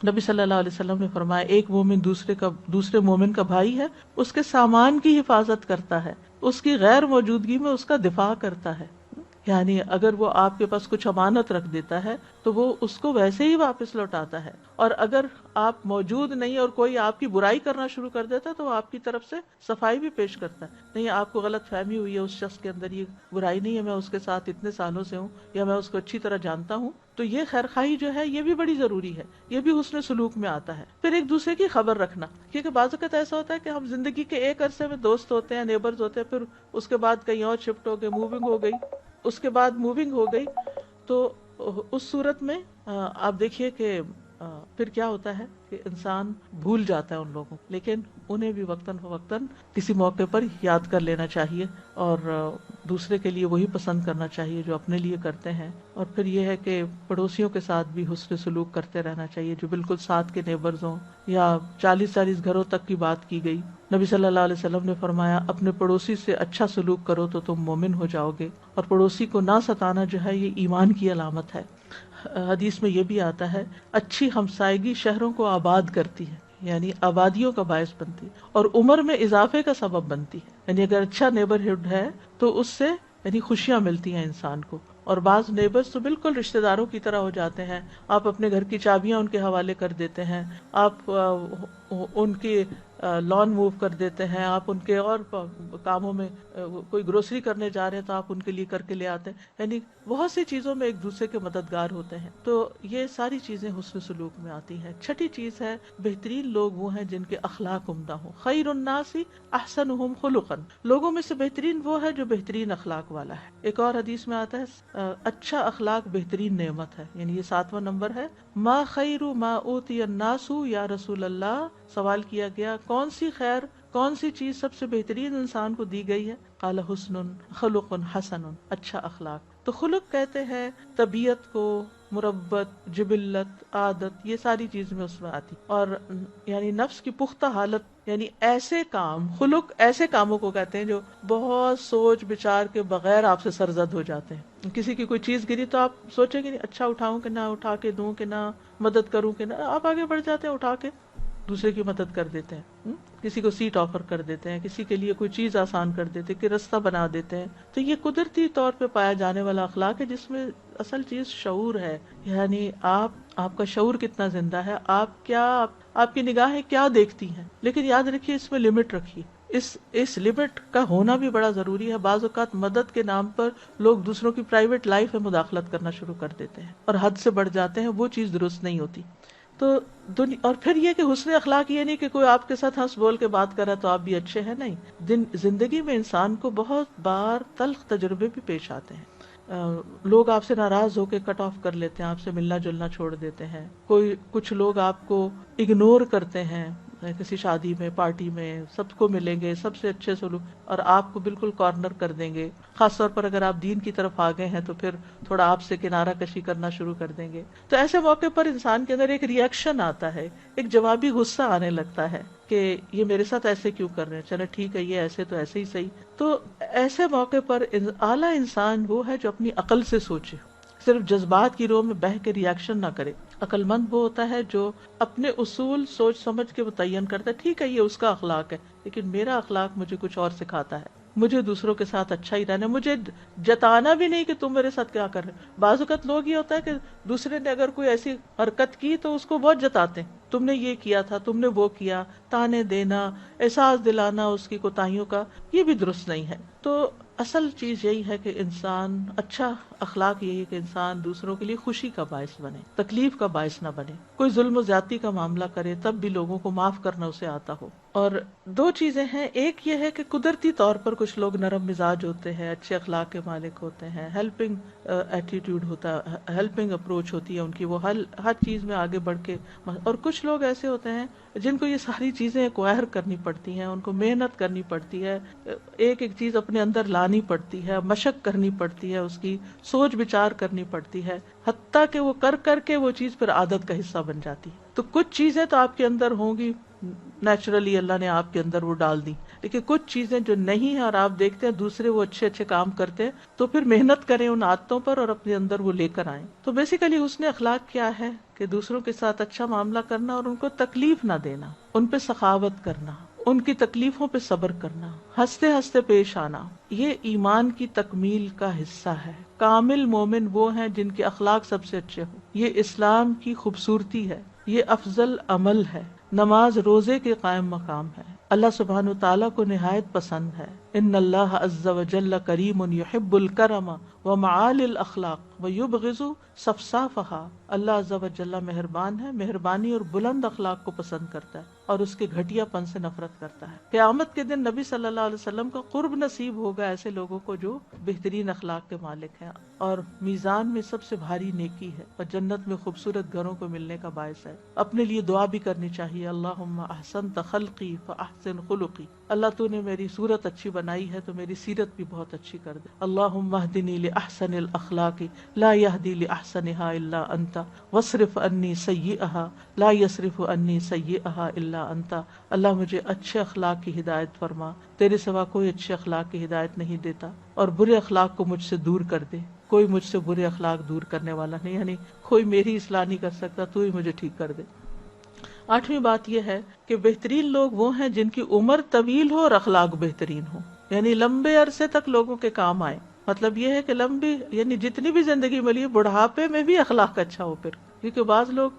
نبی صلی اللہ علیہ وسلم نے فرمایا ایک مومن دوسرے مومن کا بھائی ہے، اس کے سامان کی حفاظت کرتا ہے، اس کی غیر موجودگی میں اس کا دفاع کرتا ہے. یعنی اگر وہ آپ کے پاس کچھ امانت رکھ دیتا ہے تو وہ اس کو ویسے ہی واپس لوٹاتا ہے، اور اگر آپ موجود نہیں اور کوئی آپ کی برائی کرنا شروع کر دیتا ہے تو وہ آپ کی طرف سے صفائی بھی پیش کرتا ہے. نہیں، آپ کو غلط فہمی ہوئی ہے، اس شخص کے اندر یہ برائی نہیں ہے، میں اس کے ساتھ اتنے سالوں سے ہوں یا میں اس کو اچھی طرح جانتا ہوں، تو یہ خیرخواہی جو ہے یہ بھی بڑی ضروری ہے، یہ بھی حسن سلوک میں آتا ہے. پھر ایک دوسرے کی خبر رکھنا، کیونکہ بعض اوقات ایسا ہوتا ہے کہ ہم زندگی کے ایک عرصے میں دوست ہوتے ہیں، نیبرز ہوتے ہیں، پھر اس کے بعد کہیں اور شفٹ ہو گئے، موونگ ہو گئی، تو اس صورت میں آپ دیکھیے کہ پھر کیا ہوتا ہے کہ انسان بھول جاتا ہے ان لوگوں، لیکن انہیں بھی وقتاً فوقتاً کسی موقع پر یاد کر لینا چاہیے، اور دوسرے کے لیے وہی پسند کرنا چاہیے جو اپنے لیے کرتے ہیں. اور پھر یہ ہے کہ پڑوسیوں کے ساتھ بھی حسن سلوک کرتے رہنا چاہیے، جو بالکل ساتھ کے نیبرز ہوں یا 40 گھروں تک کی بات کی گئی. نبی صلی اللہ علیہ وسلم نے فرمایا اپنے پڑوسی سے اچھا سلوک کرو تو تم مومن ہو جاؤ گے، اور پڑوسی کو نہ ستانا جو ہے یہ ایمان کی علامت ہے. حدیث میں یہ بھی آتا ہے اچھی ہمسائیگی شہروں کو آباد کرتی ہے، یعنی آبادیوں کا باعث بنتی ہے اور عمر میں اضافے کا سبب بنتی ہے. یعنی اگر اچھا نیبرہڈ ہے تو اس سے یعنی خوشیاں ملتی ہیں انسان کو. اور بعض نیبرز تو بالکل رشتہ داروں کی طرح ہو جاتے ہیں، آپ اپنے گھر کی چابیاں ان کے حوالے کر دیتے ہیں، آپ ان کی لان موو کر دیتے ہیں، آپ ان کے اور کاموں میں کوئی گروسری کرنے جا رہے ہیں تو آپ ان کے لیے کر کے لے آتے ہیں. یعنی بہت سی چیزوں میں ایک دوسرے کے مددگار ہوتے ہیں. تو یہ ساری چیزیں حسن سلوک میں آتی ہیں. چھٹی چیز ہے بہترین لوگ وہ ہیں جن کے اخلاق عمدہ ہوں. خیر الناس احسنہم خلقا، لوگوں میں سے بہترین وہ ہے جو بہترین اخلاق والا ہے. ایک اور حدیث میں آتا ہے اچھا اخلاق بہترین نعمت ہے، یعنی یہ 7واں نمبر ہے. ما خیر ما اوتی الناس یا رسول اللہ، سوال کیا گیا کون سی خیر، کون سی چیز سب سے بہترین انسان کو دی گئی ہے؟ قال حسن خلق حسن، اچھا اخلاق. تو خلق کہتے ہیں طبیعت کو، مربت، جبلت، عادت، یہ ساری چیز میں اس میں آتی، اور یعنی نفس کی پختہ حالت، یعنی ایسے کام، خلق ایسے کاموں کو کہتے ہیں جو بہت سوچ بچار کے بغیر آپ سے سرزد ہو جاتے ہیں. کسی کی کوئی چیز گری تو آپ سوچیں گے نہیں اچھا اٹھاؤں کہ نہ اٹھا کے دوں کہ نہ مدد کروں کہ نہ، آپ آگے بڑھ جاتے ہیں، اٹھا کے دوسرے کی مدد کر دیتے ہیں، کسی کو سیٹ آفر کر دیتے ہیں، کسی کے لیے کوئی چیز آسان کر دیتے ہیں، کہ رستہ بنا دیتے ہیں. تو یہ قدرتی طور پہ پایا جانے والا اخلاق ہے جس میں اصل چیز شعور ہے. یعنی آپ کا شعور کتنا زندہ ہے، آپ کی نگاہیں کیا دیکھتی ہیں. لیکن یاد رکھیے اس میں لمٹ رکھیے، اس لمٹ کا ہونا بھی بڑا ضروری ہے. بعض اوقات مدد کے نام پر لوگ دوسروں کی پرائیویٹ لائف میں مداخلت کرنا شروع کر دیتے ہیں اور حد سے بڑھ جاتے ہیں، وہ چیز درست نہیں ہوتی. تو اور پھر یہ کہ حسن اخلاق یہ نہیں کہ کوئی آپ کے ساتھ ہنس بول کے بات کرا تو آپ بھی اچھے ہیں، نہیں. زندگی میں انسان کو بہت بار تلخ تجربے بھی پیش آتے ہیں. لوگ آپ سے ناراض ہو کے کٹ آف کر لیتے ہیں، آپ سے ملنا جلنا چھوڑ دیتے ہیں. کچھ لوگ آپ کو اگنور کرتے ہیں، کسی شادی میں، پارٹی میں سب کو ملیں گے، سب سے اچھے سلوک، اور آپ کو بالکل کارنر کر دیں گے. خاص طور پر اگر آپ دین کی طرف آ گئے ہیں تو پھر تھوڑا آپ سے کنارہ کشی کرنا شروع کر دیں گے. تو ایسے موقع پر انسان کے اندر ایک ری ایکشن آتا ہے، ایک جوابی غصہ آنے لگتا ہے کہ یہ میرے ساتھ ایسے کیوں کر رہے ہیں، چلے ٹھیک ہے یہ ایسے تو ایسے ہی صحیح. تو ایسے موقع پر اعلیٰ انسان وہ ہے جو اپنی عقل سے سوچے، صرف جذبات کی رو میں بہہ کے ری ایکشن نہ کرے. عقل مند وہ ہوتا ہے جو اپنے اصول سوچ سمجھ کے متعین کرتا ہے. ٹھیک ہے یہ اس کا اخلاق ہے، لیکن میرا اخلاق مجھے کچھ اور سکھاتا ہے، مجھے دوسروں کے ساتھ اچھا ہی رہنا، مجھے جتانا بھی نہیں کہ تم میرے ساتھ کیا کر رہے. بعض اوقات لوگ یہ ہوتا ہے کہ دوسرے نے اگر کوئی ایسی حرکت کی تو اس کو بہت جتاتے ہیں، تم نے یہ کیا تھا، تم نے وہ کیا، تانے دینا، احساس دلانا اس کی کوتاہیوں کا، یہ بھی درست نہیں ہے. تو اصل چیز یہی ہے کہ انسان، اچھا اخلاق یہی ہے کہ انسان دوسروں کے لیے خوشی کا باعث بنے، تکلیف کا باعث نہ بنے. کوئی ظلم و زیادتی کا معاملہ کرے تب بھی لوگوں کو معاف کرنا اسے آتا ہو. اور دو چیزیں ہیں، ایک یہ ہے کہ قدرتی طور پر کچھ لوگ نرم مزاج ہوتے ہیں، اچھے اخلاق کے مالک ہوتے ہیں، ہیلپنگ ایٹیٹیوڈ ہوتا ہے، ہیلپنگ اپروچ ہوتی ہے ان کی، وہ ہر چیز میں آگے بڑھ کے. اور کچھ لوگ ایسے ہوتے ہیں جن کو یہ ساری چیزیں ایکوائر کرنی پڑتی ہیں، ان کو محنت کرنی پڑتی ہے، ایک ایک چیز اپنے اندر لانی پڑتی ہے، مشق کرنی پڑتی ہے، اس کی سوچ بچار کرنی پڑتی ہے، حتیٰ کہ وہ کر کر کے وہ چیز پھر عادت کا حصہ بن جاتی ہے. تو کچھ چیزیں تو آپ کے اندر ہوں گی نیچرلی اللہ نے آپ کے اندر وہ ڈال دی. لیکن کچھ چیزیں جو نہیں ہیں اور آپ دیکھتے ہیں دوسرے وہ اچھے اچھے کام کرتے ہیں تو پھر محنت کریں ان عادتوں پر اور اپنے اندر وہ لے کر آئیں. تو بیسیکلی حسن اخلاق کیا ہے کہ دوسروں کے ساتھ اچھا معاملہ کرنا اور ان کو تکلیف نہ دینا، ان پہ سخاوت کرنا، ان کی تکلیفوں پہ صبر کرنا، ہنستے ہنستے پیش آنا. یہ ایمان کی تکمیل کا حصہ ہے. کامل مومن وہ ہیں جن کے اخلاق سب سے اچھے ہوں. یہ اسلام کی خوبصورتی ہے، یہ افضل عمل ہے. نماز روزے کے قائم مقام ہے. اللہ سبحانہ تعالیٰ کو نہایت پسند ہے. ان اللہ عز وجل کریم یحب الکرم ومعالی الاخلاق ویبغض صفصافها. اللہ عز وجل مہربان ہے، مہربانی اور بلند اخلاق کو پسند کرتا ہے اور اس کے گھٹیا پن سے نفرت کرتا ہے. قیامت کے دن نبی صلی اللہ علیہ وسلم کا قرب نصیب ہوگا ایسے لوگوں کو جو بہترین اخلاق کے مالک ہیں اور میزان میں سب سے بھاری نیکی ہے اور جنت میں خوبصورت گھروں کو ملنے کا باعث ہے. اپنے لیے دعا بھی کرنی چاہیے، اللہم احسنت خلقی فاحسن خلقی. اللہ تو نے میری صورت اچھی بنائی ہے تو میری سیرت بھی بہت اچھی کر دے. اللہم اہدنی لاحسن الاخلاق لا یہدی لاحسنها الا انت واصرف عنی سیئها لا یصرف عنی سیئها الا انت. اللہ مجھے اچھے اخلاق کی ہدایت فرما، تیرے سوا کوئی اچھے اخلاق کی ہدایت نہیں دیتا، اور برے اخلاق کو مجھ سے دور کر دے. کوئی مجھ سے برے اخلاق دور کرنے والا نہیں، یعنی کوئی میری اصلاح نہیں کر سکتا، تو ہی مجھے ٹھیک کر دے. 8ویں بات یہ ہے کہ بہترین لوگ وہ ہیں جن کی عمر طویل ہو اور اخلاق بہترین ہو، یعنی لمبے عرصے تک لوگوں کے کام آئے. مطلب یہ ہے کہ لمبی یعنی جتنی بھی زندگی ملی ہے بڑھاپے میں بھی اخلاق اچھا ہو. پھر کیونکہ بعض لوگ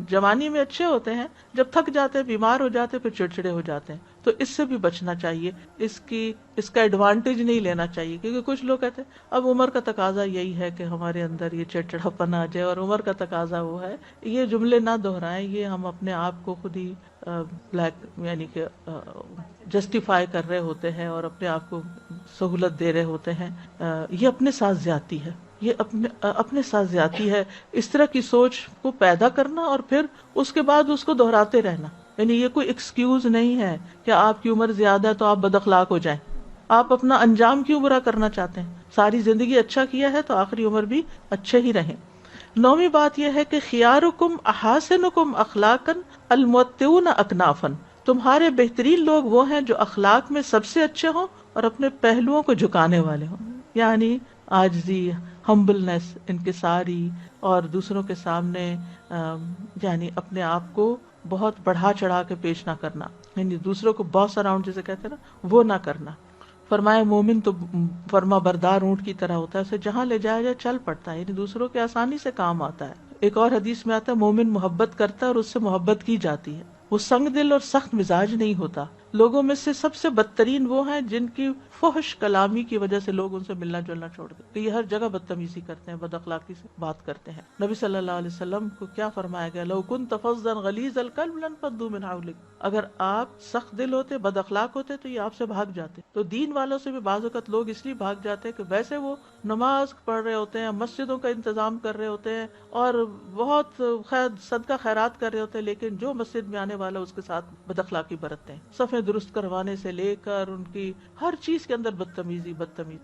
جوانی میں اچھے ہوتے ہیں، جب تھک جاتے ہیں، بیمار ہو جاتے ہیں، پھر چڑچڑے ہو جاتے ہیں. تو اس سے بھی بچنا چاہیے، اس کا ایڈوانٹیج نہیں لینا چاہیے. کیونکہ کچھ لوگ کہتے ہیں اب عمر کا تقاضا یہی ہے کہ ہمارے اندر یہ چڑچڑاپن آ جائے اور عمر کا تقاضا وہ ہے. یہ جملے نہ دہرائیں، یہ ہم اپنے آپ کو خود ہی بلیک یعنی کہ جسٹیفائی کر رہے ہوتے ہیں اور اپنے آپ کو سہولت دے رہے ہوتے ہیں. یہ اپنے ساتھ زیادتی ہے، یہ اپنے ساتھ زیادتی ہے. اس طرح کی سوچ کو پیدا کرنا اور پھر اس کے بعد اس کو دہراتے رہنا، یعنی یہ کوئی ایکسکیوز نہیں ہے کہ آپ کی عمر زیادہ ہے تو آپ بد اخلاق ہو جائیں. آپ اپنا انجام کیوں برا کرنا چاہتے ہیں؟ ساری زندگی اچھا کیا ہے تو آخری عمر بھی اچھے ہی رہیں. 9ویں بات یہ ہے کہ خیارکم احاسنکم اخلاقا المتقون اکنافا. تمہارے بہترین لوگ وہ ہیں جو اخلاق میں سب سے اچھے ہوں اور اپنے پہلوؤں کو جھکانے والے ہوں، یعنی عاجزی، ہمبلنس، انکساری، اور دوسروں کے سامنے یعنی اپنے آپ کو بہت بڑھا چڑھا کے پیش نہ کرنا، یعنی دوسروں کو باس اراؤنڈ جسے کہتے ہیں نا، وہ نہ کرنا. فرمایا مومن تو فرما بردار اونٹ کی طرح ہوتا ہے، اسے جہاں لے جایا جائے چل پڑتا ہے، یعنی دوسروں کے آسانی سے کام آتا ہے. ایک اور حدیث میں آتا ہے مومن محبت کرتا ہے اور اس سے محبت کی جاتی ہے. وہ سنگ دل اور سخت مزاج نہیں ہوتا. لوگوں میں سے سب سے بدترین وہ ہیں جن کی فحش کلامی کی وجہ سے لوگ ان سے ملنا جلنا چھوڑ دیتے. یہ ہر جگہ بدتمیزی کرتے ہیں، بد اخلاقی سے بات کرتے ہیں. نبی صلی اللہ علیہ وسلم کو کیا فرمایا گیا؟ لو كنت فظا غلیظ القلب لانفضوا من حولک. اگر آپ سخت دل ہوتے، بد اخلاق ہوتے تو یہ آپ سے بھاگ جاتے. تو دین والوں سے بھی بعض اوقات لوگ اس لیے بھاگ جاتے ہیں کہ ویسے وہ نماز پڑھ رہے ہوتے ہیں، مسجدوں کا انتظام کر رہے ہوتے ہیں اور بہت صدقہ خیرات کر رہے ہوتے ہیں، لیکن جو مسجد میں آنے والا اس کے ساتھ بد اخلاقی برتتے ہیں، صفیں درست کروانے سے لے کر ان کی ہر چیز کے اندر بدتمیزی.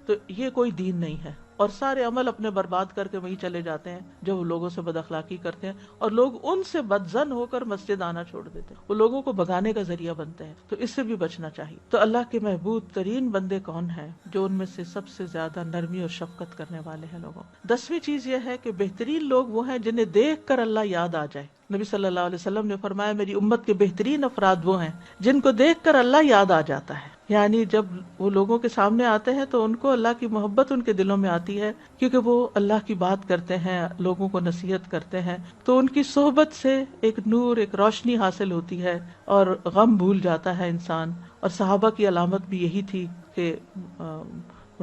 تو یہ کوئی دین نہیں ہے. اور سارے عمل اپنے برباد کر کے وہیں چلے جاتے ہیں جو لوگوں سے بد اخلاقی کرتے ہیں، اور لوگ ان سے بدظن ہو کر مسجد آنا چھوڑ دیتے ہیں، وہ لوگوں کو بھگانے کا ذریعہ بنتے ہیں. تو اس سے بھی بچنا چاہیے. تو اللہ کے محبوب ترین بندے کون ہیں؟ جو ان میں سے سب سے زیادہ نرمی اور شفقت کرنے والے ہیں لوگوں. 10ویں چیز یہ ہے کہ بہترین لوگ وہ ہیں جنہیں دیکھ کر اللہ یاد آ جائے. نبی صلی اللہ علیہ وسلم نے فرمایا میری امت کے بہترین افراد وہ ہیں جن کو دیکھ کر اللہ یاد آ جاتا ہے. یعنی جب وہ لوگوں کے سامنے آتے ہیں تو ان کو اللہ کی محبت ان کے دلوں میں آتی ہے، کیونکہ وہ اللہ کی بات کرتے ہیں، لوگوں کو نصیحت کرتے ہیں، تو ان کی صحبت سے ایک نور، ایک روشنی حاصل ہوتی ہے اور غم بھول جاتا ہے انسان. اور صحابہ کی علامت بھی یہی تھی کہ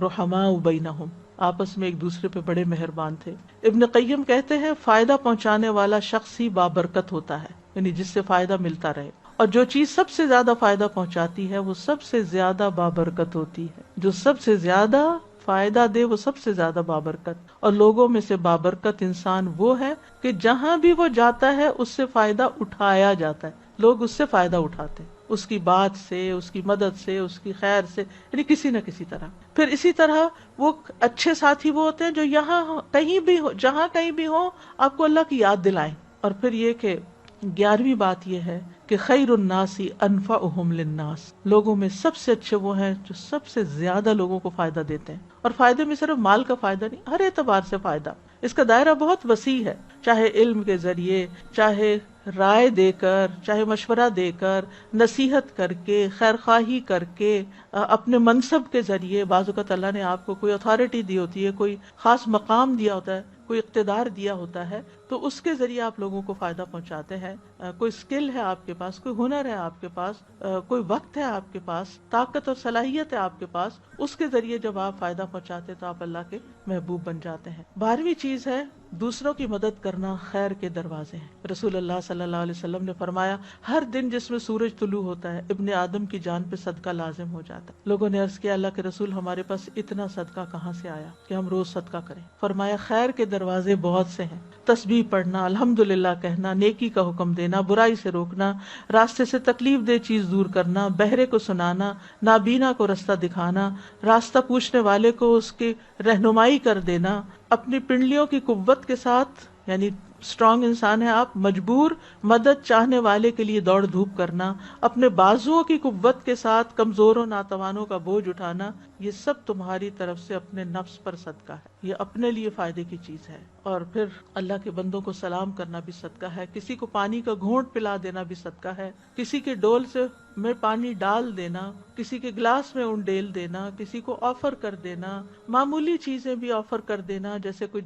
رحماء بینہم، آپس میں ایک دوسرے پہ بڑے مہربان تھے. ابن قیم کہتے ہیں فائدہ پہنچانے والا شخص ہی بابرکت ہوتا ہے، یعنی جس سے فائدہ ملتا رہے. اور جو چیز سب سے زیادہ فائدہ پہنچاتی ہے وہ سب سے زیادہ بابرکت ہوتی ہے. جو سب سے زیادہ فائدہ دے وہ سب سے زیادہ بابرکت. اور لوگوں میں سے بابرکت انسان وہ ہے کہ جہاں بھی وہ جاتا ہے اس سے فائدہ اٹھایا جاتا ہے، لوگ اس سے فائدہ اٹھاتے ہیں، اس کی بات سے، اس کی مدد سے، اس کی خیر سے، یعنی کسی نہ کسی طرح. پھر اسی طرح وہ اچھے ساتھی وہ ہوتے ہیں جو یہاں کہیں بھی ہو، جہاں کہیں بھی ہو، آپ کو اللہ کی یاد دلائیں. اور پھر یہ کہ 11ویں بات یہ ہے کہ کہ خیر الناس انفعہم للناس، لوگوں میں سب سے اچھے وہ ہیں جو سب سے زیادہ لوگوں کو فائدہ دیتے ہیں. اور فائدے میں صرف مال کا فائدہ نہیں، ہر اعتبار سے فائدہ. اس کا دائرہ بہت وسیع ہے، چاہے علم کے ذریعے، چاہے رائے دے کر، چاہے مشورہ دے کر، نصیحت کر کے، خیر خواہی کر کے، اپنے منصب کے ذریعے. بعض اوقات اللہ نے آپ کو کوئی اتھارٹی دی ہوتی ہے، کوئی خاص مقام دیا ہوتا ہے، کوئی اقتدار دیا ہوتا ہے، تو اس کے ذریعے آپ لوگوں کو فائدہ پہنچاتے ہیں. کوئی اسکل ہے آپ کے پاس، کوئی ہنر ہے آپ کے پاس، کوئی وقت ہے آپ کے پاس، طاقت اور صلاحیت ہے آپ کے پاس، اس کے ذریعے جب آپ فائدہ پہنچاتے ہیں تو آپ اللہ کے محبوب بن جاتے ہیں. 12ویں چیز ہے دوسروں کی مدد کرنا خیر کے دروازے ہیں. رسول اللہ صلی اللہ علیہ وسلم نے فرمایا ہر دن جس میں سورج طلوع ہوتا ہے ابن آدم کی جان پہ صدقہ لازم ہو جاتا ہے. لوگوں نے عرض کیا اللہ کے رسول ہمارے پاس اتنا صدقہ کہاں سے آیا کہ ہم روز صدقہ کریں؟ فرمایا خیر کے دروازے بہت سے ہیں. تسبیح پڑھنا، الحمدللہ کہنا، نیکی کا حکم دینا، برائی سے روکنا، راستے سے تکلیف دہ چیز دور کرنا، بہرے کو سنانا، نابینا کو رستہ دکھانا، راستہ پوچھنے والے کو اس کی رہنمائی کر دینا، اپنی پنڈلیوں کی قوت کے ساتھ، یعنی اسٹرانگ انسان ہے آپ، مجبور مدد چاہنے والے کے لیے دوڑ دھوپ کرنا، اپنے بازوؤں کی قوت کے ساتھ کمزوروں ناتوانوں کا بوجھ اٹھانا، یہ سب تمہاری طرف سے اپنے نفس پر صدقہ ہے، یہ اپنے لیے فائدے کی چیز ہے. اور پھر اللہ کے بندوں کو سلام کرنا بھی صدقہ ہے، کسی کو پانی کا گھونٹ پلا دینا بھی صدقہ ہے، کسی کے ڈول سے میں پانی ڈال دینا، کسی کے گلاس میں انڈیل دینا، کسی کو آفر کر دینا، معمولی چیزیں بھی آفر کر دینا، جیسے کوئی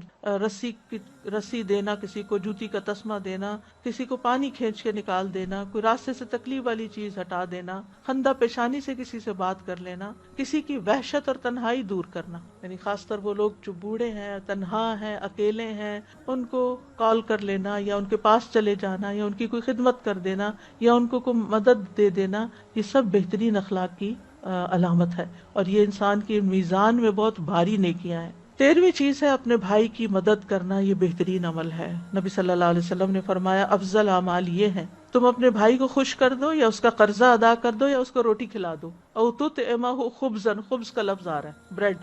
رسی دینا، کسی کو جوتی کا تسمہ دینا، کسی کو پانی کھینچ کے نکال دینا، کوئی راستے سے تکلیف والی چیز ہٹا دینا، خندہ پیشانی سے کسی سے بات کر لینا، کسی کی وحشت اور تنہائی دور کرنا. یعنی خاص طور وہ لوگ جو بوڑھے ہیں، تنہا ہیں، اکیلے ہیں، ان کو کال کر لینا یا ان کے پاس چلے جانا یا ان کی کوئی خدمت کر دینا یا ان کو کوئی مدد دے دینا، یہ سب بہترین اخلاق کی علامت ہے اور یہ انسان کی میزان میں بہت بھاری نیکیاں ہیں. 13ویں چیز ہے اپنے بھائی کی مدد کرنا، یہ بہترین عمل ہے. نبی صلی اللہ علیہ وسلم نے فرمایا افضل اعمال یہ ہیں تم اپنے بھائی کو خوش کر دو یا اس کا قرضہ ادا کر دو یا اس کو روٹی کھلا دو. او تطعمہ خبزا، خبز کا لفظ آ رہا ہے بریڈ،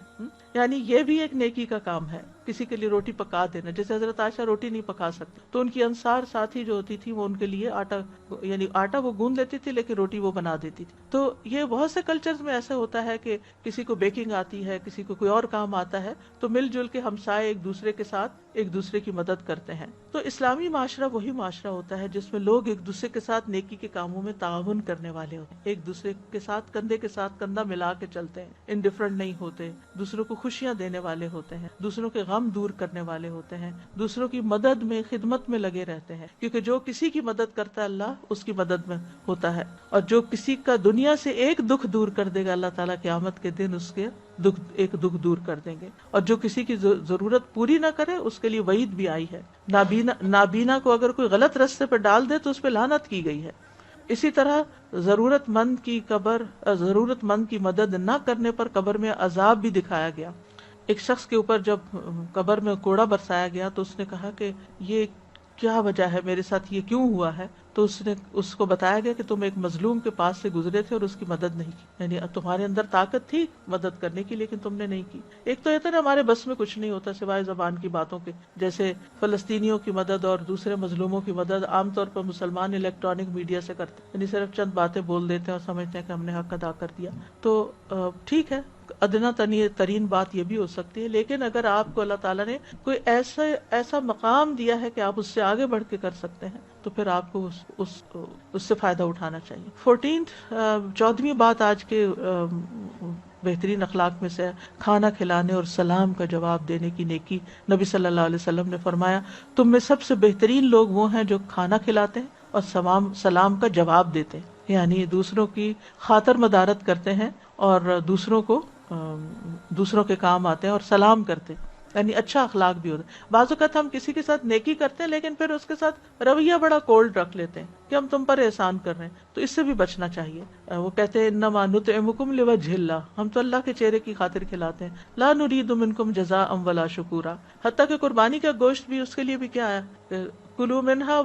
یعنی یہ بھی ایک نیکی کا کام ہے، کسی کے لیے روٹی پکا دینا. جیسے حضرت عائشہ روٹی نہیں پکا سکتی تو ان کی انصار ساتھی جو ہوتی تھی وہ ان کے لیے آٹا وہ گوندھ لیتی تھی لیکن روٹی وہ بنا دیتی تھی. تو یہ بہت سے کلچرز میں ایسا ہوتا ہے کہ کسی کو بیکنگ آتی ہے، کسی کو کوئی اور کام آتا ہے، تو مل جل کے ہمسائے ایک دوسرے کے ساتھ ایک دوسرے کی مدد کرتے ہیں. تو اسلامی معاشرہ وہی معاشرہ ہوتا ہے جس میں لوگ ایک دوسرے کے ساتھ نیکی کے کاموں میں تعاون کرنے والے ہوتے ہیں، ایک دوسرے کے ساتھ کندھے کے ساتھ کندھا ملا کے چلتے ہیں، انڈیفرنٹ نہیں ہوتے، دوسروں کو خوشیاں دینے والے ہوتے ہیں، دوسروں کے غم دور کرنے والے ہوتے ہیں، دوسروں کی مدد میں خدمت میں لگے رہتے ہیں. کیونکہ جو کسی کی مدد کرتا ہے اللہ اس کی مدد میں ہوتا ہے، اور جو کسی کا دنیا سے ایک دکھ دور کر دے گا اللہ تعالیٰ قیامت کے دن اس کے ایک دکھ دور کر دیں گے. اور جو کسی کی ضرورت پوری نہ کرے اس کے لیے وعید بھی آئی ہے. نابینا کو اگر کوئی غلط راستے پہ ڈال دے تو اس پہ لعنت کی گئی ہے. اسی طرح ضرورت مند کی مدد نہ کرنے پر قبر میں عذاب بھی دکھایا گیا. ایک شخص کے اوپر جب قبر میں کوڑا برسایا گیا تو اس نے کہا کہ یہ کیا وجہ ہے، میرے ساتھ یہ کیوں ہوا ہے؟ تو اس کو بتایا گیا کہ تم ایک مظلوم کے پاس سے گزرے تھے اور اس کی مدد نہیں کی، یعنی تمہارے اندر طاقت تھی مدد کرنے کی لیکن تم نے نہیں کی. ایک تو یہ تھا نا ہمارے بس میں کچھ نہیں ہوتا سوائے زبان کی باتوں کے، جیسے فلسطینیوں کی مدد اور دوسرے مظلوموں کی مدد عام طور پر مسلمان الیکٹرانک میڈیا سے کرتے ہیں، یعنی صرف چند باتیں بول دیتے ہیں اور سمجھتے ہیں کہ ہم نے حق ادا کر دیا. تو ٹھیک ہے، ادنا ترین بات یہ بھی ہو سکتی ہے، لیکن اگر آپ کو اللہ تعالیٰ نے کوئی ایسا مقام دیا ہے کہ آپ اس سے آگے بڑھ کے کر سکتے ہیں تو پھر آپ کو اس سے فائدہ اٹھانا چاہیے. 14ویں بات آج کے بہترین اخلاق میں سے کھانا کھلانے اور سلام کا جواب دینے کی نیکی. نبی صلی اللہ علیہ وسلم نے فرمایا تم میں سب سے بہترین لوگ وہ ہیں جو کھانا کھلاتے ہیں اور سلام کا جواب دیتے ہیں، یعنی دوسروں کی خاطر مدارت کرتے ہیں اور دوسروں کے کام آتے ہیں اور سلام کرتے ہیں، یعنی اچھا اخلاق بھی ہوتا ہے. بعض اوقات ہم کسی کے ساتھ نیکی کرتے ہیں لیکن پھر اس کے ساتھ رویہ بڑا کولڈ رکھ لیتے ہیں کہ ہم تم پر احسان کر رہے ہیں، تو اس سے بھی بچنا چاہیے. وہ کہتے ہیں انما نطعمکم لوجہ اللہ، ہم تو اللہ کے چہرے کی خاطر کھلاتے ہیں، لا نرید منکم جزاء ولا شکورا. حتیٰ کہ قربانی کا گوشت بھی اس کے لیے بھی کیا ہے، کلوا منہا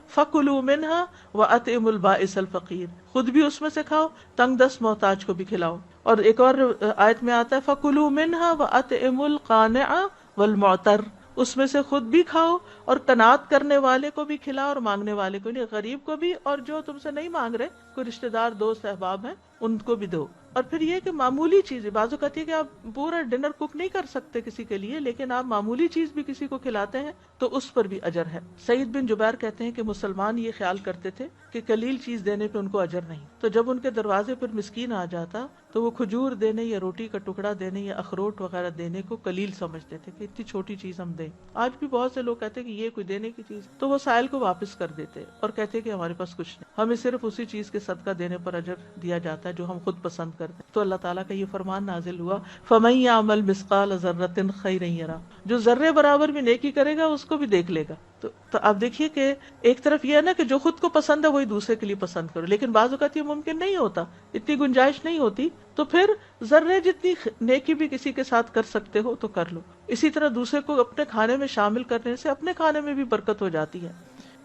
فکلوا منہا واطعموا البائس الفقیر، خود بھی اس میں سے کھاؤ، تنگ دست محتاج کو بھی کھلاؤ. اور ایک اور آیت میں آتا ہے فکلوا منہا واطعموا القانع والمعتر اس میں سے خود بھی کھاؤ اور قناعت کرنے والے کو بھی کھلاؤ اور مانگنے والے کو نہیں، غریب کو بھی، اور جو تم سے نہیں مانگ رہے، کوئی رشتہ دار دوست احباب ہیں، ان کو بھی دو. اور پھر یہ کہ معمولی چیز، بعض اوقات یہ کہ آپ پورا ڈنر کوک نہیں کر سکتے کسی کے لیے، لیکن آپ معمولی چیز بھی کسی کو کھلاتے ہیں تو اس پر بھی اجر ہے. سعید بن جبیر کہتے ہیں کہ مسلمان یہ خیال کرتے تھے کہ قلیل چیز دینے پہ ان کو اجر نہیں، تو جب ان کے دروازے پر مسکین آ جاتا تو وہ کھجور دینے یا روٹی کا ٹکڑا دینے یا اخروٹ وغیرہ دینے کو قلیل سمجھتے تھے کہ اتنی چھوٹی چیز ہم دیں. آج بھی بہت سے لوگ کہتے ہیں کہ یہ کوئی دینے کی چیز، تو وہ سائل کو واپس کر دیتے اور کہتے کہ ہمارے پاس کچھ نہیں، ہمیں صرف اسی چیز کے صدقہ دینے پر اجر دیا جاتا ہے جو ہم خود پسند کرتے ہیں. تو اللہ تعالیٰ کا یہ فرمان نازل ہوا، فَمَن يَعْمَلْ مِثْقَالَ ذَرَّةٍ خَيْرًا يَرَهُ، جو ذرے برابر بھی نیکی کرے گا اس کو بھی دیکھ لے گا. تو آپ دیکھیے کہ ایک طرف یہ ہے نا کہ جو خود کو پسند ہے وہی دوسرے کے لیے پسند کرو، لیکن بعض اوقات یہ ممکن نہیں ہوتا، اتنی گنجائش نہیں ہوتی، تو پھر ذرے جتنی نیکی بھی کسی کے ساتھ کر سکتے ہو تو کر لو. اسی طرح دوسرے کو اپنے کھانے میں شامل کرنے سے اپنے کھانے میں بھی برکت ہو جاتی ہے.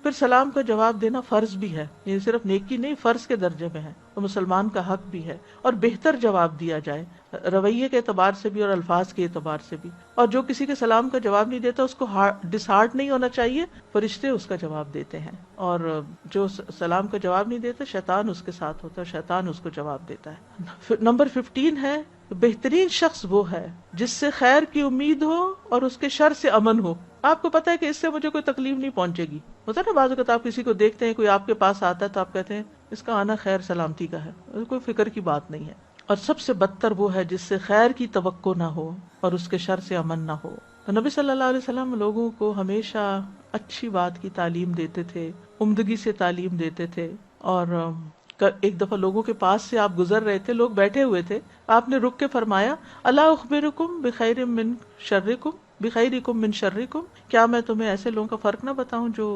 پھر سلام کا جواب دینا فرض بھی ہے، یہ صرف نیکی نہیں، فرض کے درجے میں ہے، تو مسلمان کا حق بھی ہے. اور بہتر جواب دیا جائے رویے کے اعتبار سے بھی اور الفاظ کے اعتبار سے بھی. اور جو کسی کے سلام کا جواب نہیں دیتا اس کو ڈس ہارٹ نہیں ہونا چاہیے، فرشتے اس کا جواب دیتے ہیں، اور جو سلام کا جواب نہیں دیتا شیطان اس کے ساتھ ہوتا ہے، شیطان اس کو جواب دیتا ہے. نمبر 15 ہے، بہترین شخص وہ ہے جس سے خیر کی امید ہو اور اس کے شر سے امن ہو. آپ کو پتا ہے کہ اس سے مجھے کوئی تکلیف نہیں پہنچے گی. ہوتا ہے نا بعض اوقات آپ کسی کو دیکھتے ہیں، کوئی آپ کے پاس آتا ہے تو آپ کہتے ہیں اس کا آنا خیر سلامتی کا ہے، کوئی فکر کی بات نہیں ہے. اور سب سے بدتر وہ ہے جس سے خیر کی توقع نہ ہو اور اس کے شر سے امن نہ ہو. تو نبی صلی اللہ علیہ وسلم لوگوں کو ہمیشہ اچھی بات کی تعلیم دیتے تھے، عمدگی سے تعلیم دیتے تھے. اور ایک دفعہ لوگوں کے پاس سے آپ گزر رہے تھے، لوگ بیٹھے ہوئے تھے، آپ نے رک کے فرمایا، الا اخبرکم بخیر من شرکم بخیرکم من شرکم، کیا میں تمہیں ایسے لوگوں کا فرق نہ بتاؤں جو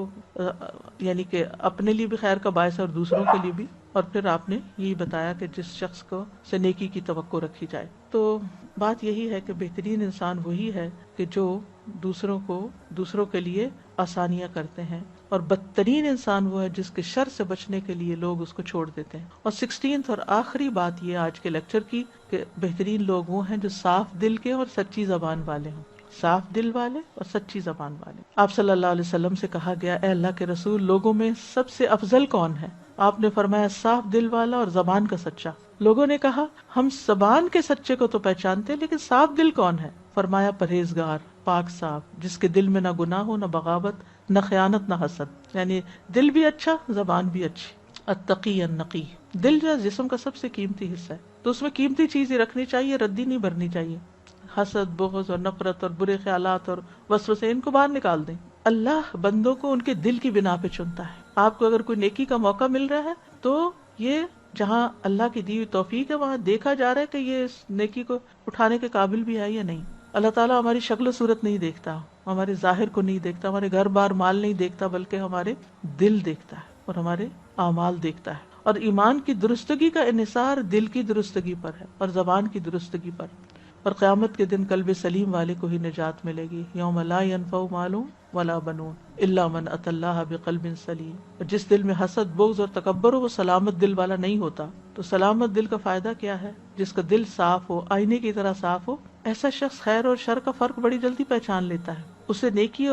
یعنی کہ اپنے لیے بھی خیر کا باعث ہے اور دوسروں کے لیے بھی. اور پھر آپ نے یہی بتایا کہ جس شخص کو سے نیکی کی توقع رکھی جائے. تو بات یہی ہے کہ بہترین انسان وہی ہے کہ جو دوسروں کے لیے آسانیاں کرتے ہیں، اور بدترین انسان وہ ہے جس کے شر سے بچنے کے لیے لوگ اس کو چھوڑ دیتے ہیں. اور 16 اور آخری بات یہ آج کے لیکچر کی کہ بہترین لوگ وہ ہیں جو صاف دل کے اور سچی زبان والے ہوں، صاف دل والے اور سچی زبان والے. آپ صلی اللہ علیہ وسلم سے کہا گیا، اے اللہ کے رسول، لوگوں میں سب سے افضل کون ہے؟ آپ نے فرمایا، صاف دل والا اور زبان کا سچا. لوگوں نے کہا، ہم زبان کے سچے کو تو پہچانتے لیکن صاف دل کون ہے؟ فرمایا، پرہیزگار، پاک صاف، جس کے دل میں نہ گناہ ہو، نہ بغاوت، نہ خیانت، نہ حسد. یعنی دل بھی اچھا، زبان بھی اچھی. التقی النقی، دل جو ہے جسم کا سب سے قیمتی حصہ ہے، تو اس میں قیمتی چیزیں رکھنی چاہیے، ردی نہیں بھرنی چاہیے. حسد، بغض اور نفرت اور برے خیالات اور وسوسے، ان کو باہر نکال دیں. اللہ بندوں کو ان کے دل کی بنا پہ چنتا ہے. آپ کو اگر کوئی نیکی کا موقع مل رہا ہے تو یہ جہاں اللہ کی دی ہوئی توفیق ہے وہاں دیکھا جا رہا ہے کہ یہ اس نیکی کو اٹھانے کے قابل بھی ہے یا نہیں. اللہ تعالیٰ ہماری شکل و صورت نہیں دیکھتا، ہمارے ظاہر کو نہیں دیکھتا، ہمارے گھر بار مال نہیں دیکھتا، بلکہ ہمارے دل دیکھتا ہے اور ہمارے اعمال دیکھتا ہے. اور ایمان کی درستگی کا انحصار دل کی درستگی پر ہے اور زبان کی درستگی پر. اور قیامت کے دن قلب سلیم والے کو ہی نجات ملے گی. یوم لا ينفع مال ولا بنون الا من اتى الله بقلب سلیم. اور جس دل میں حسد، بغض اور تکبر ہو وہ سلامت دل والا نہیں ہوتا. تو سلامت دل کا فائدہ کیا ہے؟ جس کا دل صاف ہو، آئینے کی طرح صاف ہو. ایسا شخص خیر اور شر کا فرق بڑی جلدی پہچان لیتا ہے. اسے نیکی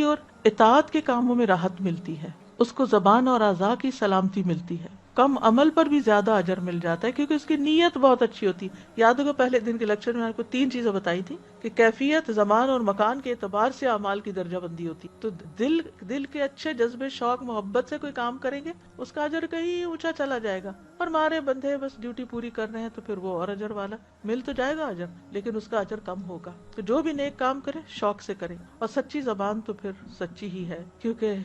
اور اطاعت کے کاموں میں راحت ملتی ہے. اس کو زبان اور اعضاء کی سلامتی ملتی ہے. کم عمل پر بھی زیادہ اجر مل جاتا ہے کیونکہ اس کی نیت بہت اچھی ہوتی. یاد ہوگا پہلے دن کے لیکچر میں آپ کو 3 چیزیں بتائی تھی کہ کیفیت، زمان اور مکان کے اعتبار سے اعمال کی درجہ بندی ہوتی. تو دل کے اچھے جذبے، شوق، محبت سے کوئی کام کریں گے اس کا اجر کہیں اونچا چلا جائے گا. اور ہمارے بندے بس ڈیوٹی پوری کر رہے ہیں تو پھر وہ اور اجر والا مل تو جائے گا اجر، لیکن اس کا اجر کم ہوگا. تو جو بھی نیک کام کرے شوق سے کرے. اور سچی زبان تو پھر سچی ہی ہے، کیونکہ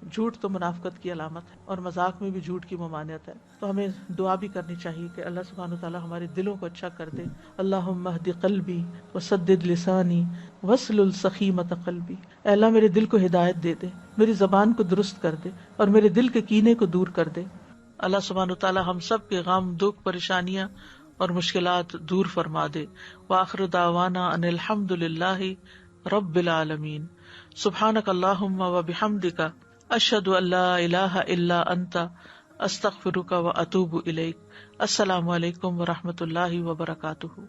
جھوٹ تو منافقت کی علامت ہے اور مذاق میں بھی جھوٹ کی ممانعت ہے. تو ہمیں دعا بھی کرنی چاہیے کہ اللہ سبحانہ وتعالی ہمارے دلوں کو اچھا کر دے. اللہم اہد قلبی وسدد لسانی واسلل سخیمۃ قلبی. اے اللہ میرے دل کو ہدایت دے دے، میری زبان کو درست کر دے اور میرے دل کے کینے کو دور کر دے. اللہ سبحانہ وتعالی ہم سب کے غم، دکھ، پریشانیاں اور مشکلات دور فرما دے. وآخر دعوانا ان الحمد للہ رب العالمین. سبحانک اللہم وبحمدک اشہد ان لا الہ الا انت استغفرک و اتوب الیک. السلام علیکم و رحمۃ اللہ وبرکاتہ.